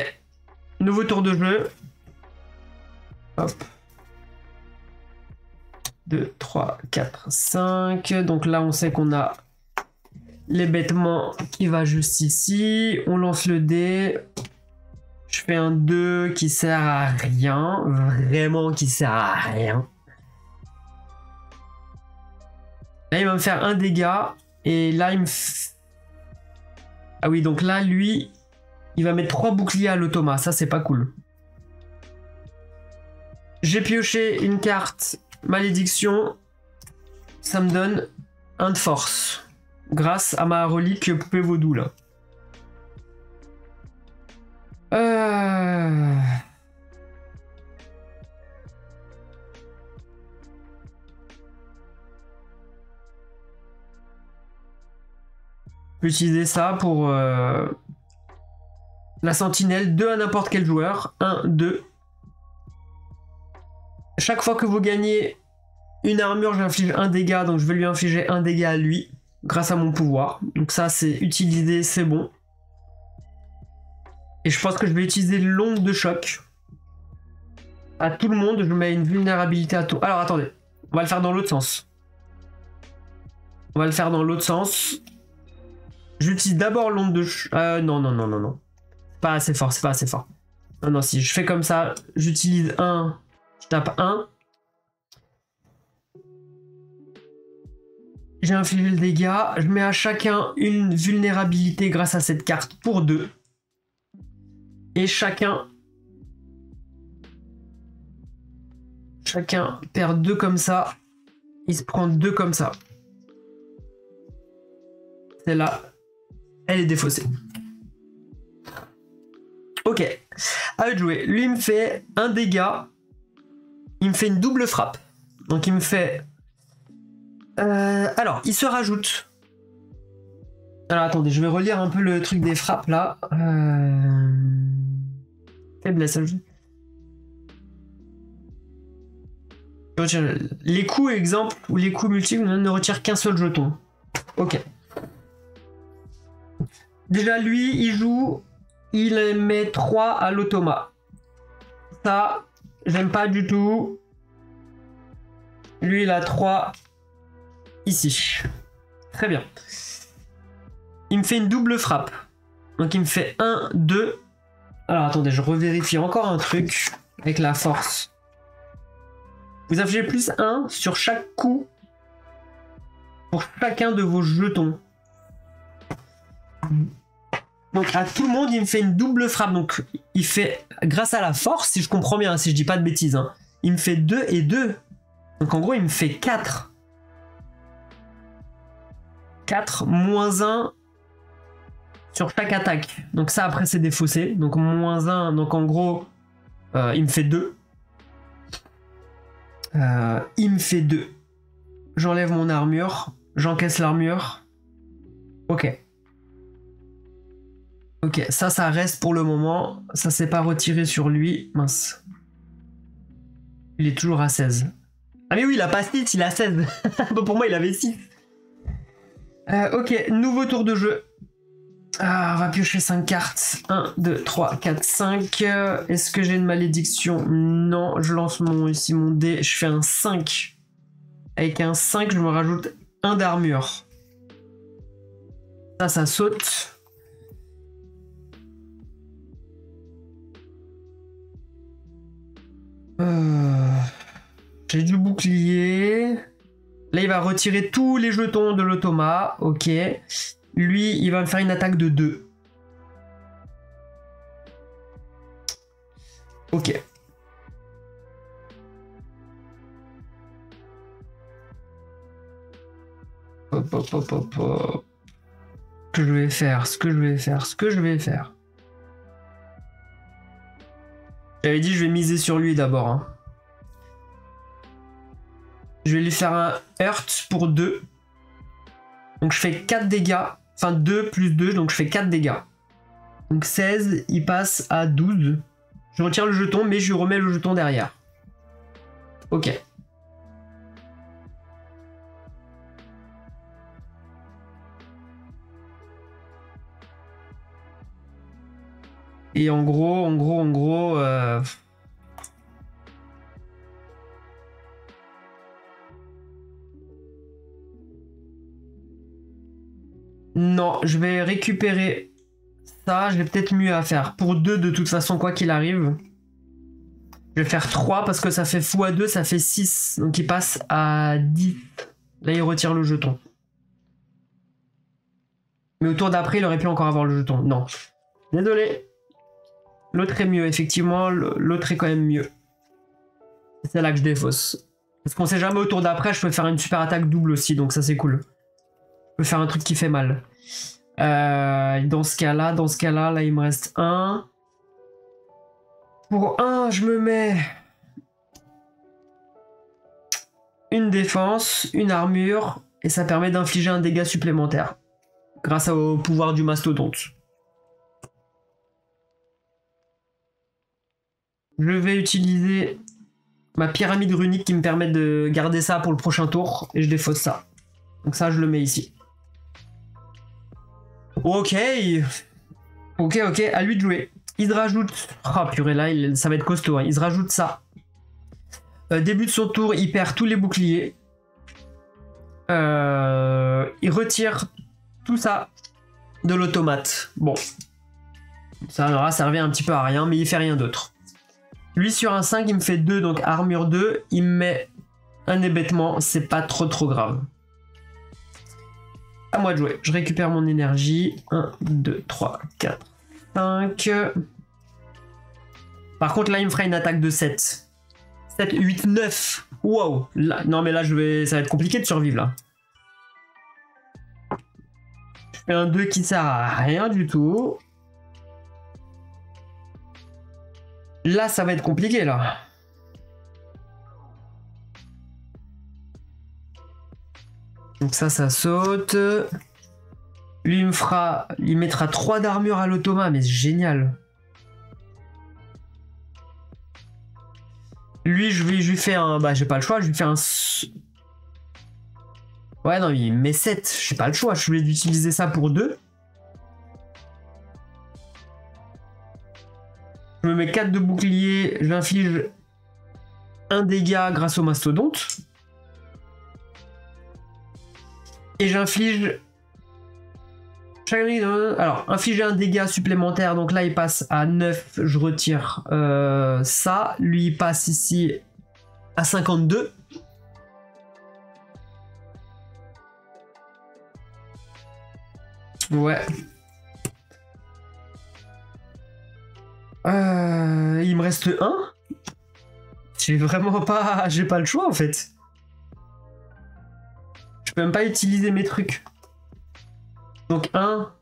Nouveau tour de jeu. Hop. 2, 3, 4, 5. Donc là on sait qu'on a les bêtements qui va juste ici. On lance le dé. Je fais un 2 qui sert à rien. Vraiment qui sert à rien. Là, il va me faire un dégât. Et là, il me... Ah oui, donc là, lui, il va mettre 3 boucliers à l'automa. Ça, c'est pas cool. J'ai pioché une carte malédiction. Ça me donne 1 de force. Grâce à ma relique poupée vaudou, là. Euh... Je vais utiliser ça pour la sentinelle, 2 à n'importe quel joueur. 1, 2. Chaque fois que vous gagnez une armure, j'inflige un dégât, donc je vais lui infliger un dégât à lui, grâce à mon pouvoir. Donc ça, c'est utilisé, c'est bon. Et je pense que je vais utiliser l'onde de choc. À tout le monde, je mets une vulnérabilité à tout. Alors attendez, on va le faire dans l'autre sens. On va le faire dans l'autre sens. J'utilise d'abord l'onde de choc. Non, non, non, non, non. Pas assez fort, c'est pas assez fort. Non, non, si je fais comme ça, j'utilise 1, je tape 1. J'ai infligé le dégât. Je mets à chacun une vulnérabilité grâce à cette carte pour 2. Et chacun perd 2 comme ça. Il se prend 2 comme ça. Celle-là, elle est défaussée. Ok. À eux de jouer. Lui, il me fait un dégât. Il me fait une double frappe. Donc, il me fait... alors, il se rajoute. Alors, attendez, je vais relire un peu le truc des frappes, là. Faiblesse. Les coups, exemple, ou les coups multiples ne retirent qu'un seul jeton. Ok. Déjà, lui, il joue... Il met 3 à l'automa. Ça, j'aime pas du tout. Lui, il a 3 ici. Très bien. Il me fait une double frappe. Donc, il me fait 1, 2. Alors, attendez, je revérifie encore un truc avec la force. Vous infligez plus 1 sur chaque coup pour chacun de vos jetons. Donc à tout le monde, il me fait une double frappe. Donc il fait, grâce à la force, si je comprends bien, si je dis pas de bêtises, hein, il me fait 2 et 2. Donc en gros, il me fait 4. 4 moins 1 sur chaque attaque. Donc ça, après, c'est défaussé. Donc moins 1. Donc en gros, il me fait 2. Il me fait 2. J'enlève mon armure. J'encaisse l'armure. Ok. Ok, ça reste pour le moment. Ça s'est pas retiré sur lui. Mince. Il est toujours à 16. Ah mais oui, il a pas 6, il a 16. Pour moi, il avait 6. Ok, nouveau tour de jeu. Ah, on va piocher 5 cartes. 1, 2, 3, 4, 5. Est-ce que j'ai une malédiction? Non, je lance ici mon dé. Je fais un 5. Avec un 5, je me rajoute 1 d'armure. Ça saute. J'ai du bouclier. Là, il va retirer tous les jetons de l'automa. Ok. Lui, il va me faire une attaque de 2. Ok. Hop, hop, hop, hop, hop. Ce que je vais faire. J'avais dit, je vais miser sur lui d'abord. Hein. Je vais lui faire un hurt pour 2. Donc je fais 4 dégâts. Enfin 2 plus 2, donc je fais 4 dégâts. Donc 16, il passe à 12. Je retire le jeton, mais je lui remets le jeton derrière. Ok. Et en gros... Non, je vais récupérer ça. J'ai peut-être mieux à faire. Pour 2, de toute façon, quoi qu'il arrive. Je vais faire 3 parce que ça fait x2, ça fait 6. Donc il passe à 10. Là, il retire le jeton. Mais au tour d'après, il aurait pu encore avoir le jeton. Non. Désolé. L'autre est mieux, effectivement. L'autre est quand même mieux. C'est là que je défausse. Parce qu'on sait jamais au tour d'après, je peux faire une super attaque double aussi. Donc ça, c'est cool. Je peux faire un truc qui fait mal. Dans ce cas-là, là, il me reste 1. Pour un, je me mets une défense, une armure, et ça permet d'infliger un dégât supplémentaire grâce au pouvoir du mastodonte. Je vais utiliser ma pyramide runique qui me permet de garder ça pour le prochain tour, et je défausse ça. Donc ça, je le mets ici. Ok. Ok, à lui de jouer. Il se rajoute... Ah purée, là, ça va être costaud. Hein. Il se rajoute ça. Début de son tour, il perd tous les boucliers. Il retire tout ça de l'automate. Bon. Ça aura servi un petit peu à rien, mais il fait rien d'autre. Lui, sur un 5, il me fait 2, donc armure 2. Il me met un hébétement. C'est pas trop grave. À moi de jouer. Je récupère mon énergie. 1, 2, 3, 4, 5. Par contre, là, il me fera une attaque de 7. 7, 8, 9. Wow. Là, non, mais là, ça va être compliqué de survivre, là. Je fais un 2 qui sert à rien du tout. Là, ça va être compliqué, là. Donc ça saute. Lui, il mettra 3 d'armure à l'automa, mais c'est génial. Lui, je lui fais un... Bah, j'ai pas le choix, je lui fais un... Ouais, non, il met 7. J'ai pas le choix, je voulais utiliser ça pour 2. Je me mets 4 de bouclier, j'inflige un dégât grâce au mastodonte. Et j'inflige... Alors, infliger un dégât supplémentaire, donc là il passe à 9, je retire ça. Lui il passe ici à 52. Ouais. Il me reste 1. J'ai vraiment pas... J'ai pas le choix en fait. Je peux même pas utiliser mes trucs. Donc 1,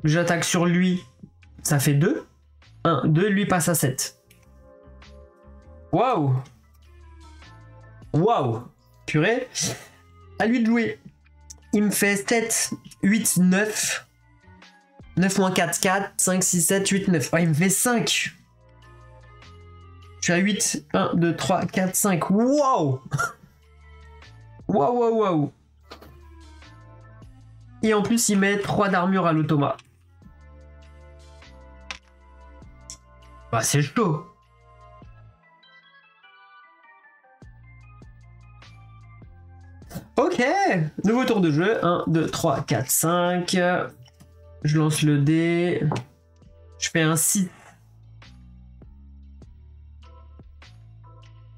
j'attaque sur lui, ça fait 2. 1, 2, lui passe à 7. Waouh. Waouh. Purée. À lui de jouer. Il me fait 7, 8, 9. 9 moins 4, 4, 5, 6, 7, 8, 9. Oh, il me fait 5. Je suis à 8. 1, 2, 3, 4, 5. Waouh. Waouh. Et en plus, il met 3 d'armure à l'automa. Bah, c'est chaud. Ok. Nouveau tour de jeu. 1, 2, 3, 4, 5. Je lance le dé. Je fais un 6.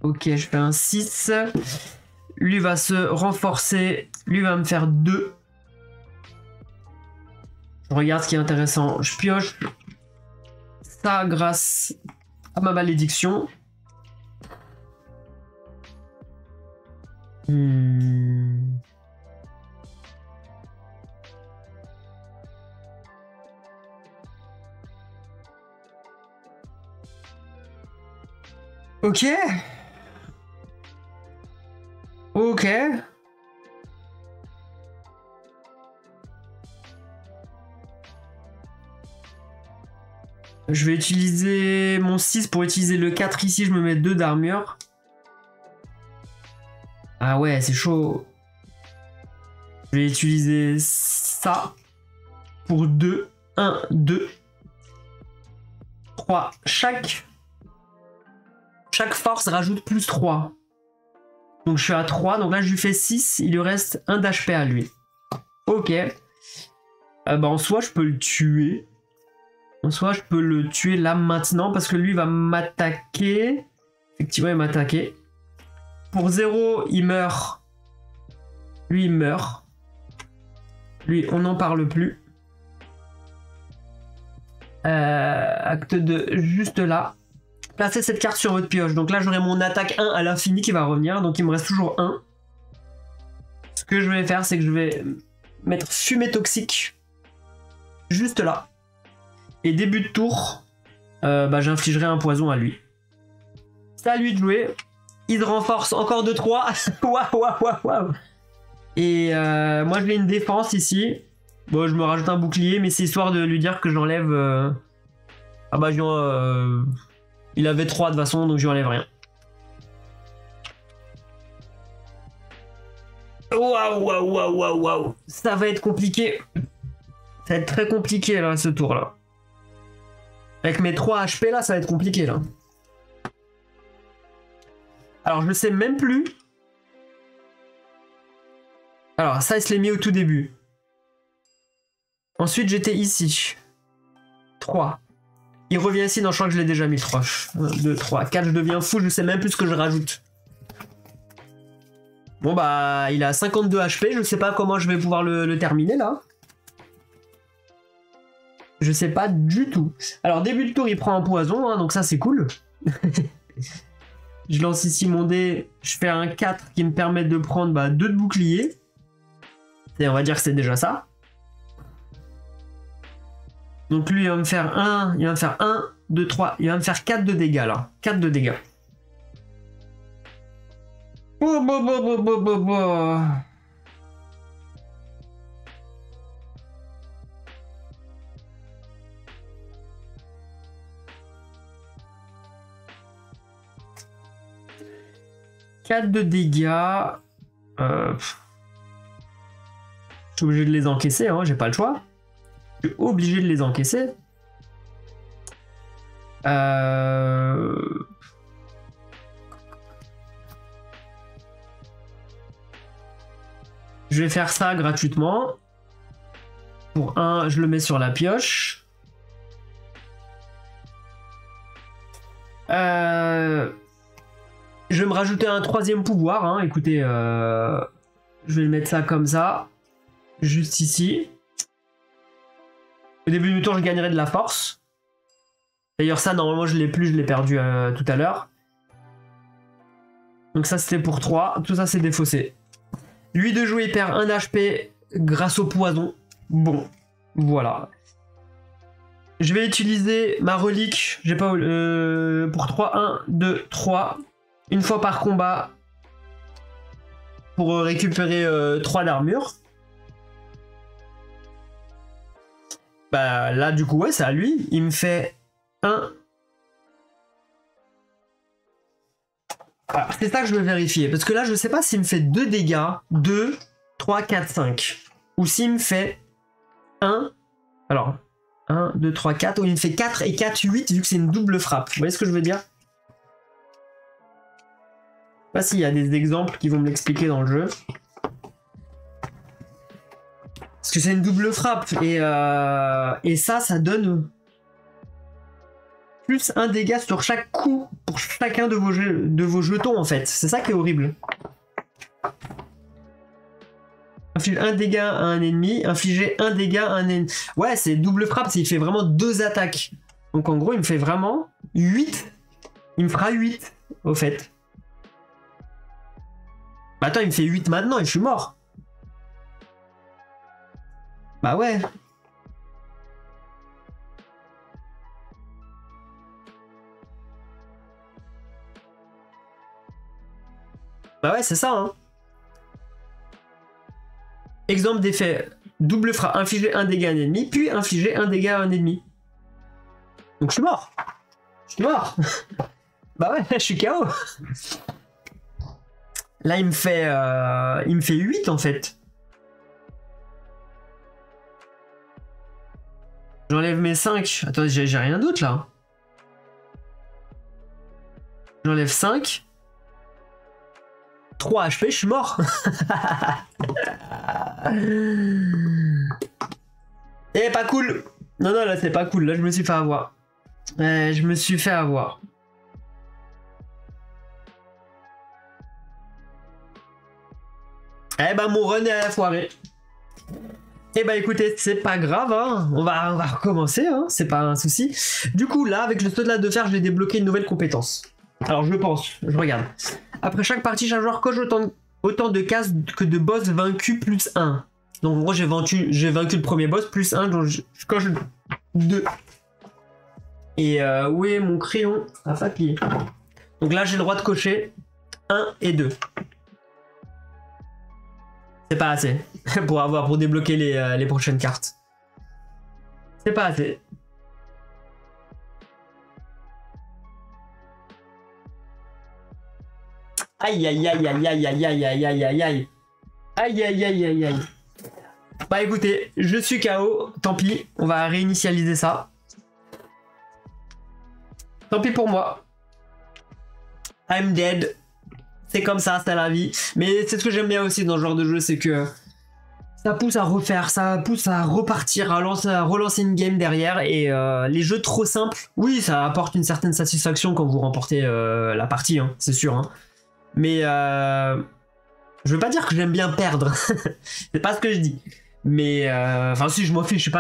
Ok, je fais un 6. Lui va se renforcer. Lui va me faire 2. Je regarde ce qui est intéressant. Je pioche ça grâce à ma malédiction. Ok. Ok. Je vais utiliser mon 6 pour utiliser le 4 ici. Je me mets 2 d'armure. Ah ouais, c'est chaud. Je vais utiliser ça pour 2. 1, 2, 3. Chaque force rajoute plus 3. Donc je suis à 3. Donc là, je lui fais 6. Il lui reste 1 d'HP à lui. Ok. Bah en soi, je peux le tuer. En soi, je peux le tuer là maintenant parce que lui va m'attaquer. Effectivement, il m'a attaqué. Pour 0, il meurt. Lui, il meurt. Lui, on n'en parle plus. Acte 2, juste là. Placez cette carte sur votre pioche. Donc là, j'aurai mon attaque 1 à l'infini qui va revenir. Donc il me reste toujours 1. Ce que je vais faire, c'est que je vais mettre fumée toxique juste là. Et début de tour, bah j'infligerai un poison à lui. C'est à lui de jouer. Il se renforce encore de 3. Waouh, waouh, waouh, waouh. Et moi je l'ai une défense ici. Bon, je me rajoute un bouclier, mais c'est histoire de lui dire que j'enlève... Ah bah il avait 3 de toute façon, donc je lui enlève rien. Waouh, waouh, waouh, waouh, waouh. Ça va être compliqué. Ça va être très compliqué là, ce tour là. Avec mes 3 HP là, ça va être compliqué là. Alors je ne sais même plus. Alors ça, il se l'est mis au tout début. Ensuite, j'étais ici. 3. Il revient ici, non, je crois que je l'ai déjà mis 3. 1, 2, 3, 4, je deviens fou, je sais même plus ce que je rajoute. Bon bah, il a 52 HP, je sais pas comment je vais pouvoir le terminer là. Je sais pas du tout. Alors, début de tour, il prend un poison, hein, donc ça c'est cool. Je lance ici mon dé, je fais un 4 qui me permet de prendre 2 de bouclier. Et on va dire que c'est déjà ça. Donc lui, il va me faire 1, 2, 3, il va me faire 4 de dégâts là. 4 de dégâts. Oh, bah, bah, bah, bah, bah, bah. « 4 de dégâts. Je suis obligé de les encaisser, hein, j'ai pas le choix. Je suis obligé de les encaisser. Je vais faire ça gratuitement. Pour 1, je le mets sur la pioche. Je vais me rajouter un 3e pouvoir. Hein. Écoutez, je vais le mettre ça comme ça. Juste ici. Au début du tour, je gagnerai de la force. D'ailleurs, ça, normalement, je l'ai plus, je l'ai perdu tout à l'heure. Donc ça, c'était pour 3. Tout ça, c'est défaussé. Lui de jouer, il perd 1 HP grâce au poison. Bon, voilà. Je vais utiliser ma relique. J'ai pas pour 3, 1, 2, 3. Une fois par combat. Pour récupérer 3 d'armure. Bah là, du coup, ouais, c'est à lui. Il me fait 1. Ah, c'est ça que je veux vérifier. Parce que là, je sais pas s'il me fait 2 dégâts. 2, 3, 4, 5. Ou s'il me fait 1. Alors, 1, 2, 3, 4. Ou il me fait 4 et 4, 8, vu que c'est une double frappe. Vous voyez ce que je veux dire? Je sais pas s'il y a des exemples qui vont me l'expliquer dans le jeu. Parce que c'est une double frappe. Et ça donne plus 1 dégât sur chaque coup pour chacun de vos jetons, en fait. C'est ça qui est horrible. Inflige 1 dégât à un ennemi, infliger 1 dégât à un ennemi. Ouais, c'est double frappe, il fait vraiment 2 attaques. Donc en gros, il me fait vraiment 8. Il me fera 8, au fait. Bah attends, il me fait 8 maintenant et je suis mort. Bah ouais. Bah ouais, c'est ça, hein. Exemple d'effet. Double frappe. Infliger 1 dégât à un ennemi, puis infliger 1 dégât à un ennemi. Donc je suis mort. Je suis mort. Bah ouais, je suis KO. Là, il me fait 8, en fait. J'enlève mes 5. Attends, j'ai rien d'autre, là. J'enlève 5. 3 HP, je suis mort. Eh, pas cool. Non, non, là, c'est pas cool. Là, je me suis fait avoir. Je me suis fait avoir. Eh ben, mon run est à la foirée. Eh ben, écoutez, c'est pas grave, hein. On va recommencer, hein. C'est pas un souci. Du coup, là, avec le saut de la de fer, je vais débloquer une nouvelle compétence. Alors, je pense, je regarde. Après chaque partie, chaque joueur coche autant de cases que de boss vaincus plus 1. Donc, en gros, j'ai vaincu le premier boss plus 1, donc je coche 2. Et où est mon crayon à papier? Donc là, j'ai le droit de cocher 1 et 2. C'est pas assez pour débloquer les prochaines cartes. C'est pas assez. Aïe aïe aïe aïe aïe aïe aïe aïe aïe aïe aïe. Aïe aïe aïe aïe aïe. Bah écoutez, je suis KO, tant pis, on va réinitialiser ça. Tant pis pour moi. I'm dead. C'est comme ça, c'est la vie. Mais c'est ce que j'aime bien aussi dans ce genre de jeu, c'est que ça pousse à refaire, ça pousse à repartir, à relancer une game derrière. Et les jeux trop simples, oui, ça apporte une certaine satisfaction quand vous remportez la partie, hein, c'est sûr. Hein. Mais je veux pas dire que j'aime bien perdre. C'est pas ce que je dis. Mais enfin si, je m'en fiche, je suis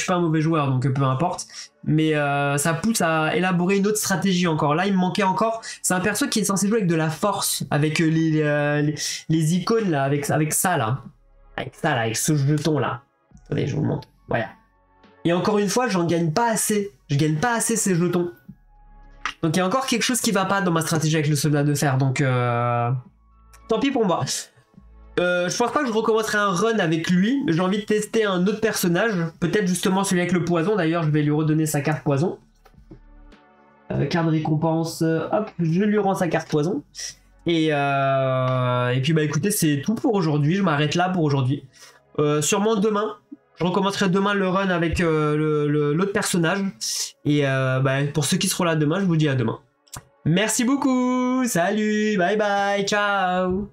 pas un mauvais joueur, donc peu importe. Mais ça pousse à élaborer une autre stratégie encore. Là, il me manquait encore. C'est un perso qui est censé jouer avec de la force, avec les icônes là, avec ça là, avec ce jeton là. Attendez, je vous montre. Voilà. Et encore une fois, j'en gagne pas assez. Je gagne pas assez ces jetons. Donc il y a encore quelque chose qui va pas dans ma stratégie avec le soldat de fer. Donc tant pis pour moi. Je pense pas que je recommencerai un run avec lui. J'ai envie de tester un autre personnage. Peut-être justement celui avec le poison. D'ailleurs, je vais lui redonner sa carte poison. Carte de récompense. Hop, je lui rends sa carte poison. Et puis bah écoutez, c'est tout pour aujourd'hui. Je m'arrête là pour aujourd'hui. Sûrement demain. Je recommencerai demain le run avec l'autre personnage. Et bah, pour ceux qui seront là demain, je vous dis à demain. Merci beaucoup. Salut. Bye bye. Ciao.